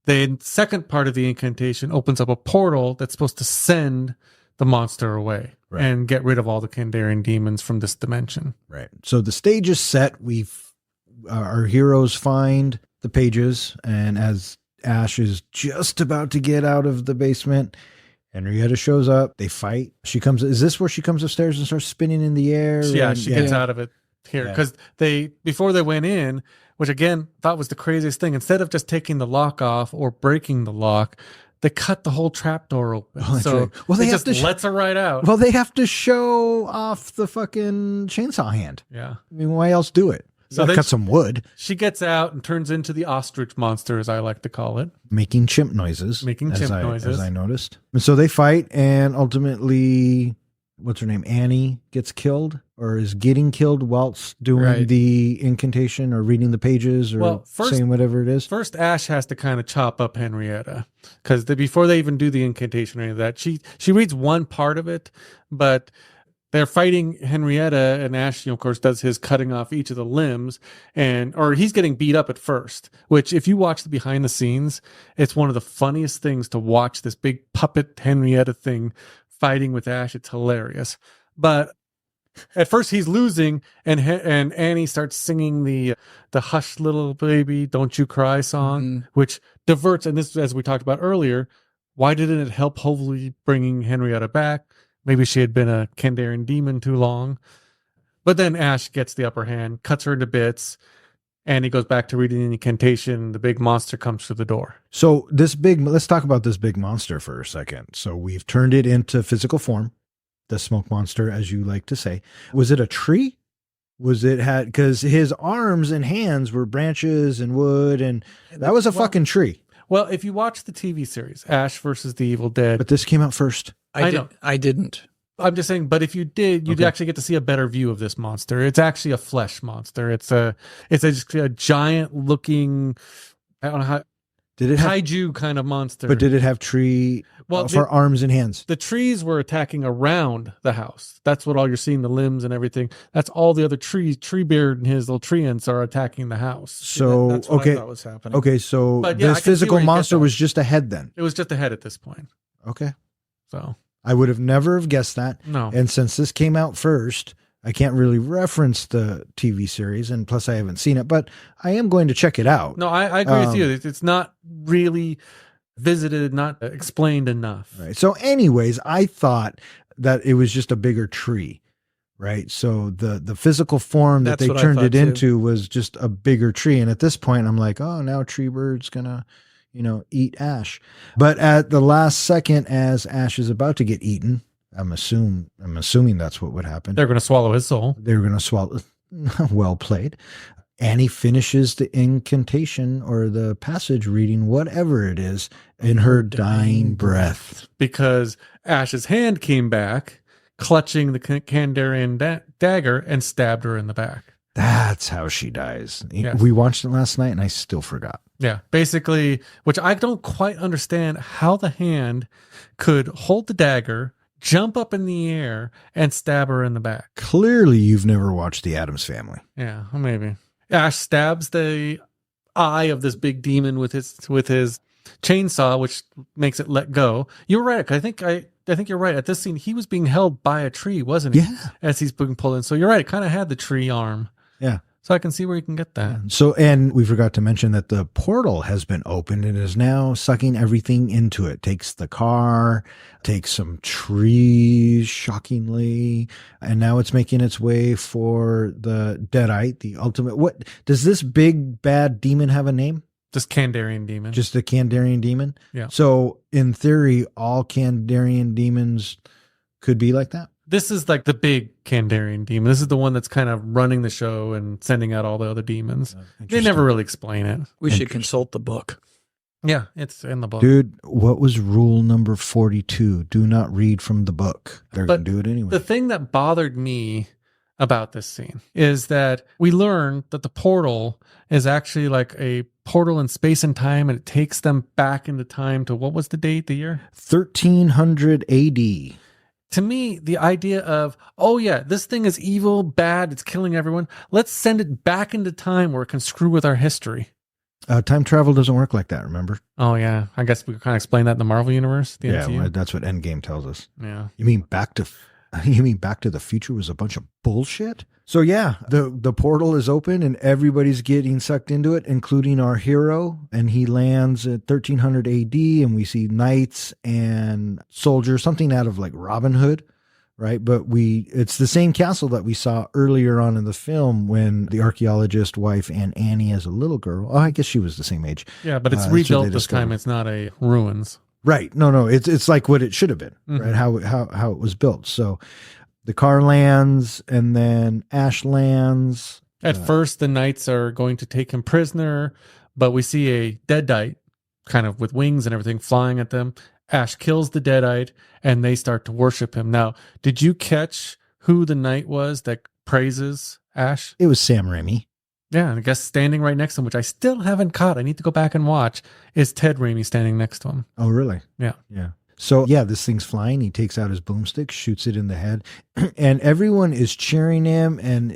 A: The second part of the incantation opens up a portal that's supposed to send the monster away and get rid of all the Kandarian demons from this dimension.
D: Right. So the stage is set. Our heroes find the pages, and as Ash is just about to get out of the basement, Henrietta shows up. They fight. Is this where she comes upstairs and starts spinning in the air?
A: Yeah, she gets out of it here because before they went in, which again thought was the craziest thing, instead of just taking the lock off or breaking the lock, they cut the whole trapdoor open.
D: Oh,
A: so
D: right. Well, they
A: just lets her right out.
D: Well, they have to show off the fucking chainsaw hand.
A: Yeah.
D: I mean, why else do it?
A: So
D: cut some wood.
A: She gets out and turns into the ostrich monster, as I like to call it.
D: Making chimp noises.
A: Noises.
D: As I noticed. And so they fight, and ultimately, what's her name? Annie gets killed, or is getting killed whilst doing the incantation or reading the pages or saying whatever it is.
A: First, Ash has to kind of chop up Henrietta because before they even do the incantation or any of that, she reads one part of it, but they're fighting Henrietta, and Ash, of course, does his cutting off each of the limbs, or he's getting beat up at first, which if you watch the behind the scenes, it's one of the funniest things to watch this big puppet Henrietta thing fighting with Ash. It's hilarious. But at first he's losing, and Annie starts singing the Hush Little Baby, Don't You Cry song, which diverts, and this, as we talked about earlier, why didn't it help hopefully bringing Henrietta back? Maybe she had been a Kandarian demon too long. But then Ash gets the upper hand, cuts her into bits, and he goes back to reading the incantation. The big monster comes through the door.
D: So let's talk about this big monster for a second. So we've turned it into physical form, the smoke monster, as you like to say. Was it a tree? Because his arms and hands were branches and wood, and that was a fucking tree.
A: Well, if you watch the TV series, Ash versus the Evil Dead.
D: But this came out first.
F: I didn't.
A: I'm just saying, but if you did, you'd actually get to see a better view of this monster. It's actually a flesh monster. It's a giant looking, I don't know how, kaiju kind of monster.
D: But did it have tree for arms and hands?
A: The trees were attacking around the house. That's what all you're seeing, the limbs and everything. That's all the other trees. Treebeard and his little tree ants are attacking the house.
D: So,
F: that's what I thought was happening.
D: Okay, so this physical monster was just a head then?
A: It was just a head at this point.
D: Okay.
A: So
D: I would have never have guessed that.
A: No.
D: And since this came out first, I can't really reference the TV series, and plus I haven't seen it, but I am going to check it out.
A: No, I agree with you. It's not really visited, not explained enough.
D: Right. So anyways, I thought that it was just a bigger tree, right? So the physical form that they turned it into was just a bigger tree. And at this point, I'm like, oh, now Treebird's going to, eat Ash. But at the last second, as Ash is about to get eaten, I'm assuming that's what would happen.
A: They're going to swallow his soul.
D: They're going to swallow. Well played. Annie finishes the incantation or the passage reading, whatever it is, in her dying breath.
A: Because Ash's hand came back, clutching the Kandarian dagger, and stabbed her in the back.
D: That's how she dies.
A: Yes.
D: We watched it last night, and I still forgot.
A: Yeah, basically, which I don't quite understand how the hand could hold the dagger, jump up in the air, and stab her in the back.
D: Clearly, you've never watched The Addams Family.
A: Yeah, well, maybe. Ash stabs the eye of this big demon with his chainsaw, which makes it let go. You're right. I think you're right. At this scene, he was being held by a tree, wasn't he?
D: Yeah.
A: As he's being pulled in. So you're right. It kind of had the tree arm.
D: Yeah.
A: So I can see where you can get that.
D: So, and we forgot to mention that the portal has been opened and is now sucking everything into it. Takes the car, takes some trees, shockingly, and now it's making its way for the deadite, the ultimate. What does this big bad demon have a name?
A: Just Kandarian demon.
D: Just a Kandarian demon?
A: Yeah.
D: So in theory, all Kandarian demons could be like that?
A: This is like the big Kandarian demon. This is the one that's kind of running the show and sending out all the other demons. They never really explain it.
F: We should consult the book.
A: Yeah, it's in the book.
D: Dude, what was rule number 42? Do not read from the book. They're going to do it anyway.
A: The thing that bothered me about this scene is that we learned that the portal is actually like a portal in space and time, and it takes them back into time to, what was the date, the year?
D: 1300 AD.
A: To me, the idea of, oh yeah, this thing is evil, bad, it's killing everyone. Let's send it back into time where it can screw with our history.
D: Time travel doesn't work like that, remember?
A: Oh yeah, I guess we kind of explain that in the Marvel universe. The
D: Yeah,
A: MCU.
D: well, that's what Endgame tells us.
A: Yeah.
D: You mean Back to the Future was a bunch of bullshit? So yeah, the portal is open and everybody's getting sucked into it, including our hero. And he lands at 1300 AD, and we see knights and soldiers, something out of like Robin Hood, right? But it's the same castle that we saw earlier on in the film when the archaeologist wife and Annie as a little girl. Oh, I guess she was the same age.
A: Yeah, but it's
D: That's what
A: rebuilt
D: they
A: this time.
D: discovered.
A: It's not a ruins.
D: Right. No, it's like what it should have been, right? How it was built. So the car lands, and then Ash lands.
A: At first, the knights are going to take him prisoner, but we see a deadite, kind of with wings and everything, flying at them. Ash kills the deadite, and they start to worship him. Now, did you catch who the knight was that praises Ash?
D: It was Sam Raimi.
A: Yeah, and I guess standing right next to him, which I still haven't caught, I need to go back and watch, is Ted Raimi standing next to him.
D: Oh, really?
A: Yeah.
D: Yeah. So yeah, this thing's flying. He takes out his boomstick, shoots it in the head, and everyone is cheering him. And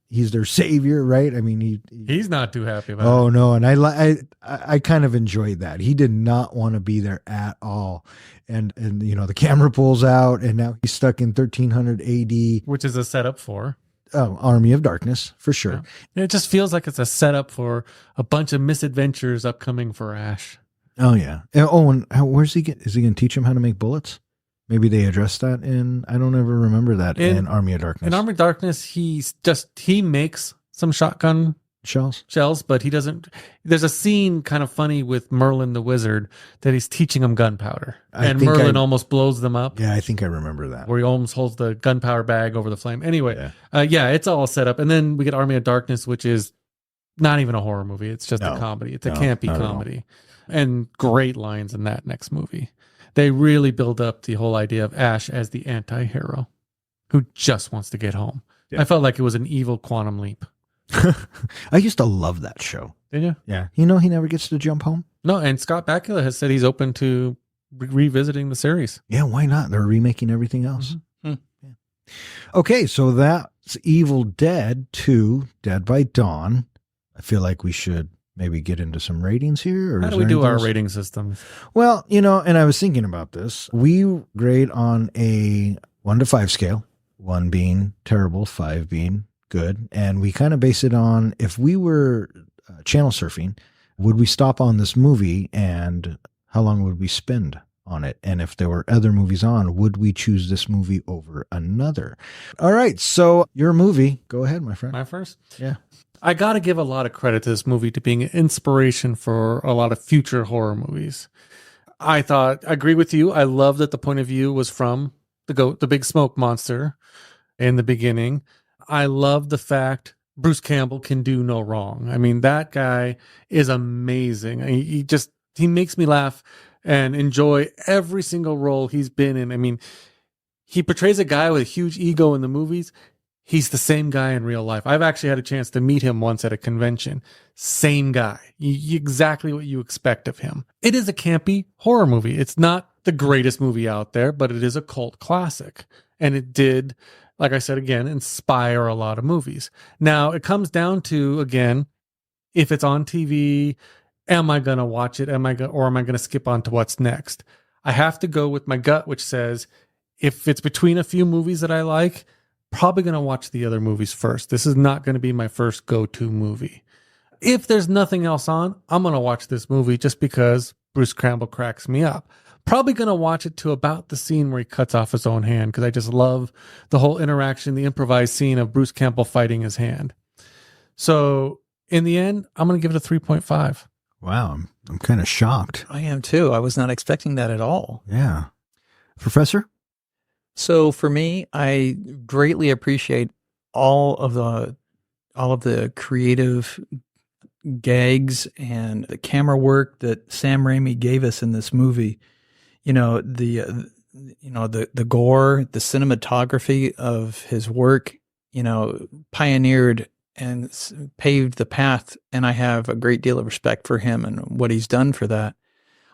D: he's their savior, right? I mean,
A: He's not too happy about it.
D: Oh no, and I kind of enjoyed that. He did not want to be there at all, and the camera pulls out, and now he's stuck in 1300 AD,
A: Which is a setup for.
D: Army of Darkness for sure.
A: Yeah. It just feels like it's a setup for a bunch of misadventures upcoming for Ash.
D: Oh yeah. And where's he is he going to teach him how to make bullets? Maybe they addressed that I don't ever remember that in Army of Darkness.
A: In Army of Darkness, he makes some shotgun shells, but he doesn't. There's a scene kind of funny with Merlin the Wizard that he's teaching him gunpowder, and Merlin almost blows them up.
D: Yeah, I think I remember that.
A: Where he almost holds the gunpowder bag over the flame. Anyway, it's all set up. And then we get Army of Darkness, which is not even a horror movie. It's just a comedy. It's a campy comedy. And great lines in that next movie. They really build up the whole idea of Ash as the anti-hero who just wants to get home. Yeah. I felt like it was an evil Quantum Leap.
D: I used to love that show.
A: Did you?
D: Yeah. He never gets to jump home?
A: No, and Scott Bakula has said he's open to revisiting the series.
D: Yeah, why not? They're remaking everything else.
A: Mm-hmm.
D: Yeah. Okay, so that's Evil Dead 2, Dead by Dawn. I feel like we should maybe get into some ratings here. Or
A: how do we do our rating system?
D: Well, and I was thinking about this. We grade on a 1 to 5 scale, 1 being terrible, 5 being good. And we kind of base it on, if we were channel surfing, would we stop on this movie and how long would we spend on it? And if there were other movies on, would we choose this movie over another? All right. So your movie, go ahead, my friend.
A: My first?
D: Yeah.
A: I got to give a lot of credit to this movie to being an inspiration for a lot of future horror movies. I agree with you. I love that the point of view was from the goat, the big smoke monster in the beginning. I love the fact Bruce Campbell can do no wrong. I mean, that guy is amazing. He makes me laugh and enjoy every single role he's been in. I mean, he portrays a guy with a huge ego in the movies. He's the same guy in real life. I've actually had a chance to meet him once at a convention. Same guy. Exactly what you expect of him. It is a campy horror movie. It's not the greatest movie out there, but it is a cult classic. And it did, like I said again, inspire a lot of movies. Now, it comes down to, again, if it's on TV, am I going to watch it? Or am I going to skip on to what's next? I have to go with my gut, which says, if it's between a few movies that I like, probably going to watch the other movies first. This is not going to be my first go-to movie. If there's nothing else on, I'm going to watch this movie just because Bruce Campbell cracks me up. Probably going to watch it to about the scene where he cuts off his own hand, because I just love the whole interaction, the improvised scene of Bruce Campbell fighting his hand. So in the end, I'm going to give it a 3.5.
D: Wow. I'm kind of shocked.
F: I am too. I was not expecting that at all.
D: Yeah. Professor?
F: So for me, I greatly appreciate all of the creative gags and the camera work that Sam Raimi gave us in this movie. You know, the gore, the cinematography of his work, pioneered and paved the path. And I have a great deal of respect for him and what he's done for that.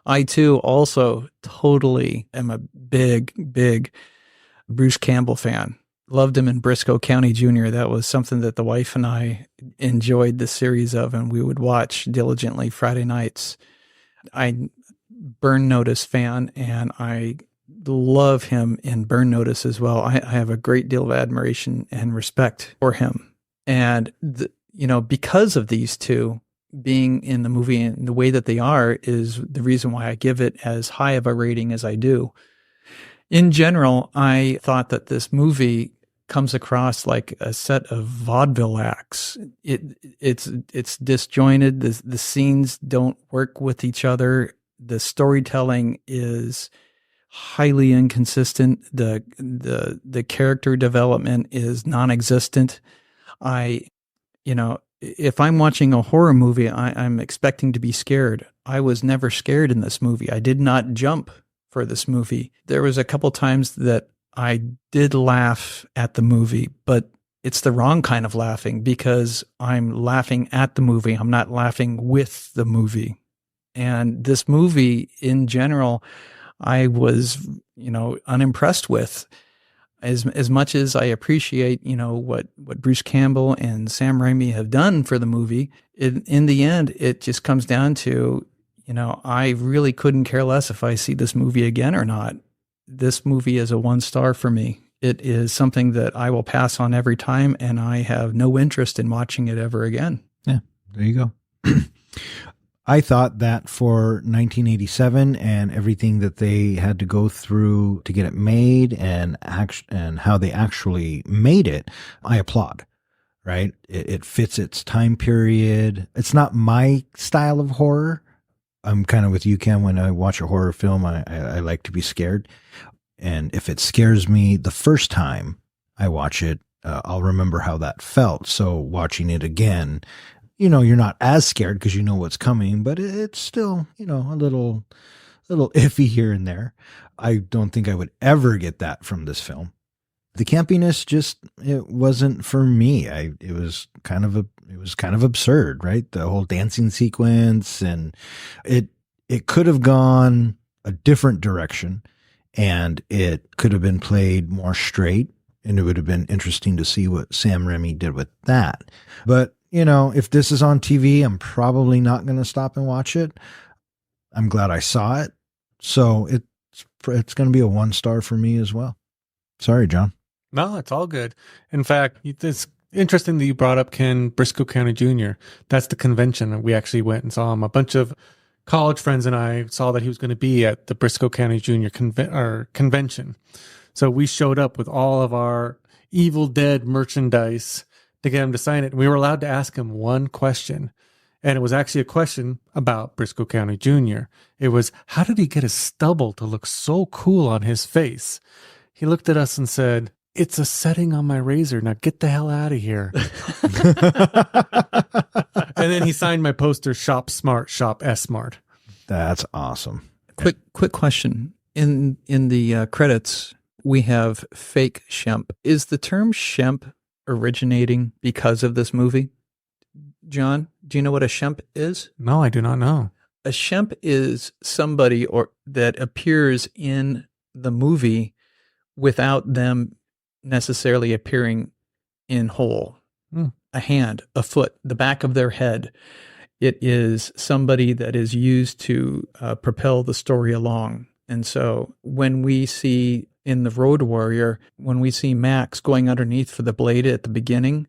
F: I too also totally am a big Bruce Campbell fan. Loved him in Briscoe County Jr. That was something that the wife and I enjoyed the series of, and we would watch diligently Friday nights. I'm Burn Notice fan, and I love him in Burn Notice as well. I have a great deal of admiration and respect for him. And, because of these two being in the movie and the way that they are is the reason why I give it as high of a rating as I do. In general, I thought that this movie comes across like a set of vaudeville acts. It's disjointed. The scenes don't work with each other. The storytelling is highly inconsistent. The character development is non-existent. If I'm watching a horror movie, I'm expecting to be scared. I was never scared in this movie. I did not jump for this movie. There was a couple times that I did laugh at the movie, but it's the wrong kind of laughing because I'm laughing at the movie. I'm not laughing with the movie. And this movie in general, I was, unimpressed with. As much as I appreciate, what Bruce Campbell and Sam Raimi have done for the movie, in the end, it just comes down to, I really couldn't care less if I see this movie again or not. This movie is a 1-star for me. It is something that I will pass on every time, and I have no interest in watching it ever again.
D: Yeah, there you go. I thought that for 1987 and everything that they had to go through to get it made and how they actually made it, I applaud, right? It fits its time period. It's not my style of horror. I'm kind of with you, Ken. When I watch a horror film, I like to be scared. And if it scares me the first time I watch it, I'll remember how that felt. So watching it again, you're not as scared because you know what's coming, but it's still, a little iffy here and there. I don't think I would ever get that from this film. The campiness it wasn't for me. It was kind of absurd, right? The whole dancing sequence, and it could have gone a different direction, and it could have been played more straight, and it would have been interesting to see what Sam Raimi did with that. But if this is on TV, I'm probably not going to stop and watch it. I'm glad I saw it. So it's going to be a 1-star for me as well. Sorry, John.
A: No, it's all good. In fact, it's interesting that you brought up Ken Briscoe County Jr. That's the convention. We actually went and saw him. A bunch of college friends and I saw that he was going to be at the Briscoe County Jr. convention. So we showed up with all of our Evil Dead merchandise to get him to sign it. And we were allowed to ask him one question. And it was actually a question about Briscoe County Jr. It was, how did he get his stubble to look so cool on his face? He looked at us and said, it's a setting on my razor. Now get the hell out of here. And then he signed my poster, Shop Smart, Shop S-Smart.
D: That's awesome.
F: Quick question. In the credits, we have fake Shemp. Is the term Shemp originating because of this movie? John, do you know what a Shemp is?
A: No, I do not know.
F: A Shemp is somebody that appears in the movie without them necessarily appearing in whole. A hand, a foot, the back of their head. It is somebody that is used to propel the story along. And so when we see in The Road Warrior, when we see Max going underneath for the blade at the beginning,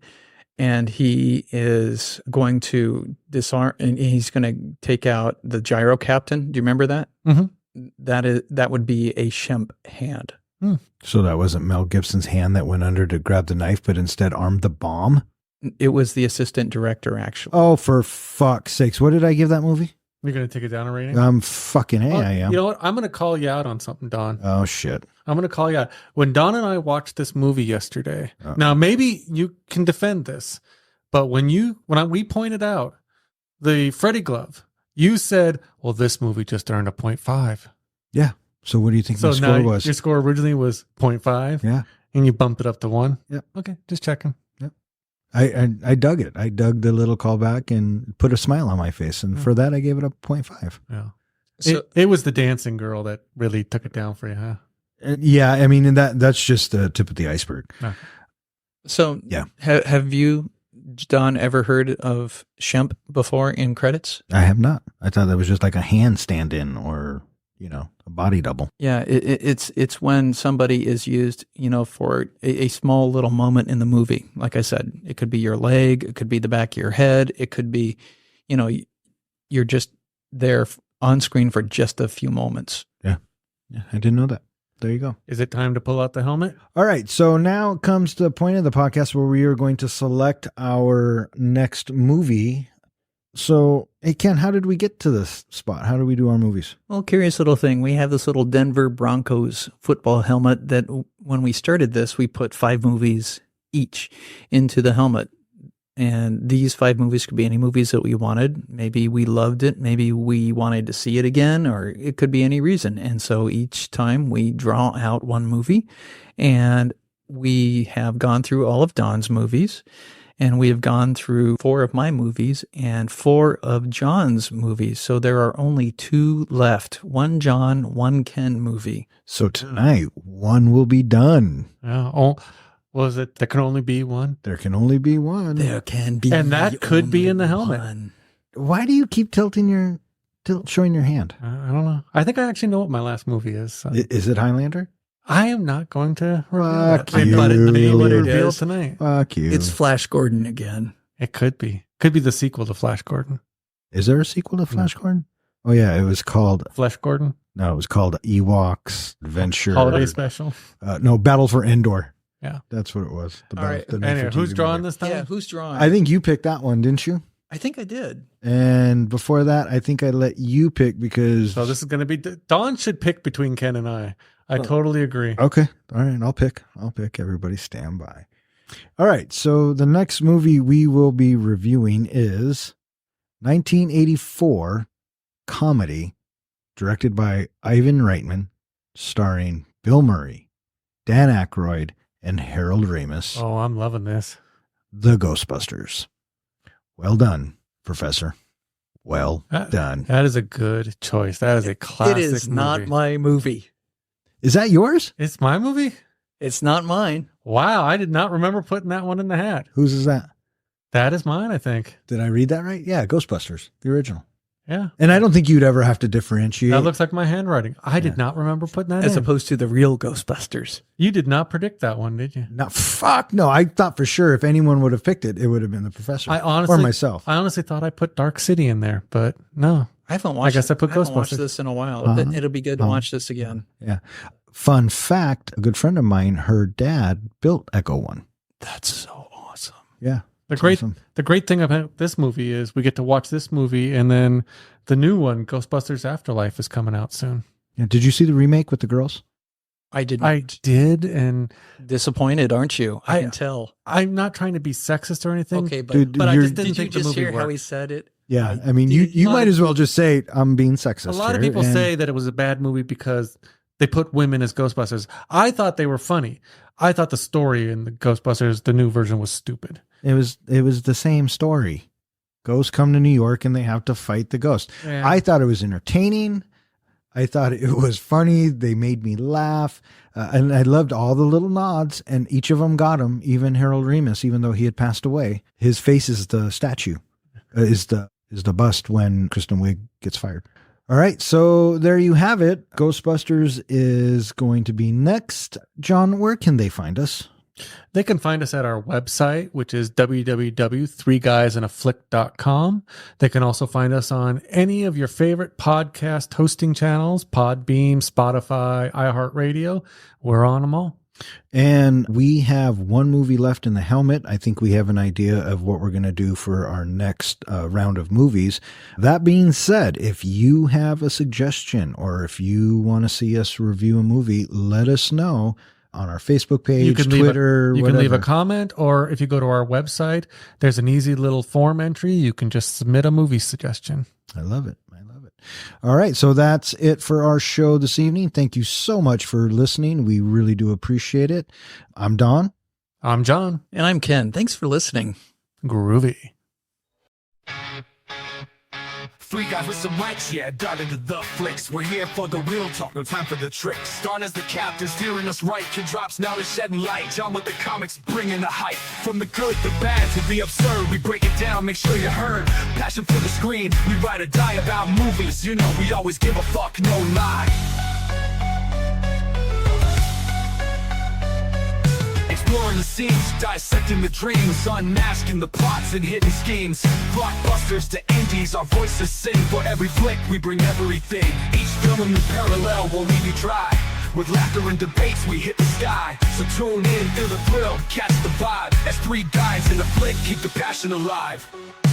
F: and he is going to disarm, and he's going to take out the gyro captain. Do you remember that?
A: Mm-hmm.
F: That would be a Shemp hand.
D: So that wasn't Mel Gibson's hand that went under to grab the knife, but instead armed the bomb?
F: It was the assistant director, actually.
D: Oh, for fuck's sakes. What did I give that movie?
A: You're going to take it down a rating?
D: Fucking A, I am.
A: You know what? I'm going to call you out on something, Don.
D: Oh, shit.
A: I'm going to call you out. When Don and I watched this movie yesterday, now maybe you can defend this, but when we pointed out the Freddy glove, you said, well, this movie just earned a 0.5.
D: Yeah. So what do you think my score was?
A: Your score originally was 0.5?
D: Yeah.
A: And you bumped it up to 1?
D: Yep.
A: Okay, just checking.
D: Yep. I dug it. I dug the little callback and put a smile on my face. And for that, I gave it a 0.5.
A: Yeah.
F: So,
A: It was the dancing girl that really took it down for you, huh?
D: Yeah. I mean, and that's just the tip of the iceberg.
A: No.
F: so
D: Yeah.
F: Have you, Don, ever heard of Shemp before in credits?
D: I have not. I thought that was just like a hand stand-in or, a body double.
F: Yeah, it's when somebody is used, for a small little moment in the movie. Like I said, it could be your leg, it could be the back of your head, it could be, you're just there on screen for just a few moments.
D: Yeah, I didn't know that. There you go.
A: Is it time to pull out the helmet?
D: All right. So now comes the point of the podcast where we are going to select our next movie. So, hey, Ken, how did we get to this spot? How do we do our movies?
F: Well, curious little thing. We have this little Denver Broncos football helmet that when we started this, we put 5 movies each into the helmet. And these 5 movies could be any movies that we wanted. Maybe we loved it. Maybe we wanted to see it again, or it could be any reason. And so each time we draw out one movie, and we have gone through all of Don's movies, and we have gone through 4 of my movies and 4 of John's movies. So there are only 2 left. 1 John, 1 Ken movie.
D: So tonight, one will be done.
A: Yeah. Oh, was it? There can only be one.
D: There can only be one.
F: There can be,
A: And that could be in the helmet.
F: one.
D: Why do you keep showing your hand?
A: I don't know. I think I actually know what my last movie is. So.
D: Is it Highlander?
A: I am not going to reveal
D: Fuck
A: that.
D: you.
A: But it may
F: What it
A: reveal
F: is.
A: tonight.
D: Fuck you.
F: It's Flash Gordon again.
A: It could be. Could be the sequel to Flash Gordon.
D: Is there a sequel to Flash Gordon? Oh, yeah. It was called,
A: Flash Gordon?
D: no, it was called Ewoks Adventure.
A: Holiday Special.
D: No, Battle for Endor.
A: Yeah.
D: That's what it was.
F: All right.
A: Anyway, who's drawing this time?
F: Yeah, who's drawing?
D: I think you picked that one, didn't you?
F: I think I did.
D: And before that, I think I let you pick because.
A: So this is going to be... Dawn should pick between Ken and I. I totally agree.
D: Okay. All right. I'll pick. Everybody stand by. All right. So the next movie we will be reviewing is 1984 comedy directed by Ivan Reitman, starring Bill Murray, Dan Aykroyd, and Harold Ramis.
A: Oh, I'm loving this.
D: The Ghostbusters. Well done, Professor. Well done.
A: That is a good choice. That is a classic
F: It is not
A: movie.
F: my movie.
D: Is that yours?
A: It's my movie?
F: It's not mine.
A: Wow, I did not remember putting that one in the hat.
D: Whose is that?
A: That is mine, I think.
D: Did I read that right? Yeah, Ghostbusters, the original.
A: Yeah.
D: And I don't think you'd ever have to differentiate.
A: That looks like my handwriting. I did not remember putting that
F: As
A: in.
F: opposed to the real Ghostbusters.
A: You did not predict that one, did you?
D: No, fuck no. I thought for sure if anyone would have picked it, it would have been the Professor or myself.
A: I honestly thought I put Dark City in there, but no.
F: I haven't watched.
A: I guess I put
F: haven't watched
A: Ghostbusters.
F: this in a while. It'll be good to watch this again.
D: Yeah. Fun fact, a good friend of mine, her dad built Echo One.
F: That's so awesome.
D: Yeah.
A: The
D: it's
A: great
D: awesome.
A: the great thing about this movie is we get to watch this movie, and then the new one, Ghostbusters Afterlife, is coming out soon.
D: Yeah. Did you see the remake with the girls?
F: I did.
A: I did, and
F: Disappointed, aren't you? I
A: I-
F: can tell.
A: I'm not trying to be sexist or anything.
F: Okay, but
D: Dude,
A: but I
D: you're-
A: just didn't
F: did you
A: think the
F: just
A: movie
F: hear how
A: worked.
F: he said it?
D: Yeah. I mean, you might as well just say I'm being sexist.
A: A lot of
D: here,
A: people
D: and-
A: say that it was a bad movie because they put women as Ghostbusters. I thought they were funny. I thought the story in the Ghostbusters, the new version, was stupid.
D: it was the same story. Ghosts come to New York and they have to fight the ghost.
A: Yeah.
D: I thought it was entertaining. I thought it was funny. They made me laugh. And I loved all the little nods, and each of them got him, even Harold Ramis, even though he had passed away. His face is the statue, is the bust when Kristen Wiig gets fired. All right, so there you have it. Ghostbusters is going to be next. John, where can they find us?
A: They can find us at our website, which is www.threeguysandaflick.com. They can also find us on any of your favorite podcast hosting channels, Podbeam, Spotify, iHeartRadio. We're on them all.
D: And we have one movie left in the helmet. I think we have an idea of what we're going to do for our next round of movies. That being said, if you have a suggestion or if you want to see us review a movie, let us know on our Facebook page, Twitter,
A: you
D: whatever.
A: can leave a comment, or if you go to our website, there's an easy little form entry. You can just submit a movie suggestion.
D: I love it. All right. So that's it for our show this evening. Thank you so much for listening. We really do appreciate it. I'm Don.
A: I'm John.
F: And I'm Ken. Thanks for listening.
A: Groovy.
E: Three guys with some mics, yeah, dive into the flicks. We're here for the real talk, no time for the tricks. Don as the captain, steering us right. Kid drops now is shedding light. John with the comics, bringing the hype. From the good, the bad, to the absurd, we break it down, make sure you heard. Passion for the screen, we ride or die about movies. You know we always give a fuck, no lie. Exploring the scenes, dissecting the dreams, unmasking the plots and hidden schemes. Blockbusters to indies, our voices sing. For every flick, we bring everything. Each film in parallel will leave you dry. With laughter and debates, we hit the sky. So tune in, feel the thrill, catch the vibe. As three guys in a flick, keep the passion alive.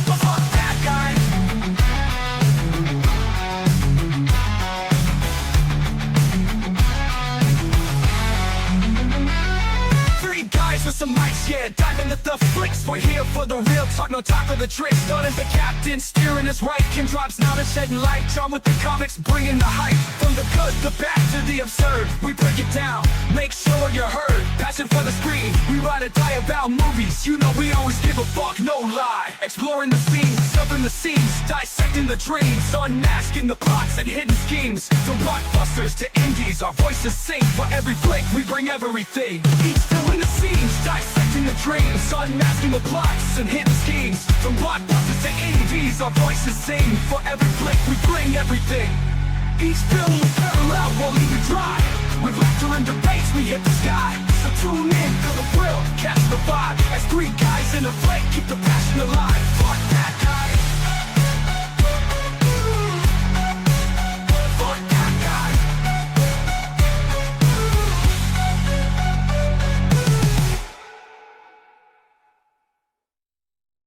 E: Fuck that guy. For some mics, yeah, dive into the flicks. We're here for the real talk, no time for the tricks. Don is the captain, steering us right. Kim drops now to shedding light. John with the comics, bringing the hype. From the good, the bad, to the absurd, we break it down, make sure you're heard. Passion for the screen, we ride or die about movies. You know we always give a fuck, no lie. Exploring the scenes, stuffing the scenes, dissecting the dreams, unmasking the plots and hidden schemes. From blockbusters to indies, our voices sing. For every flick, we bring everything. Each film in the scenes, dissecting the dreams, unmasking the plots and hidden schemes. From blockbusters to indies, our voices sing. For every flick, we bring everything. Each film is parallel, won't leave you dry. With laughter and debates, we hit the sky. So tune in, feel the thrill, catch the vibe. As three guys in a flick, keep the passion alive. Fuck that.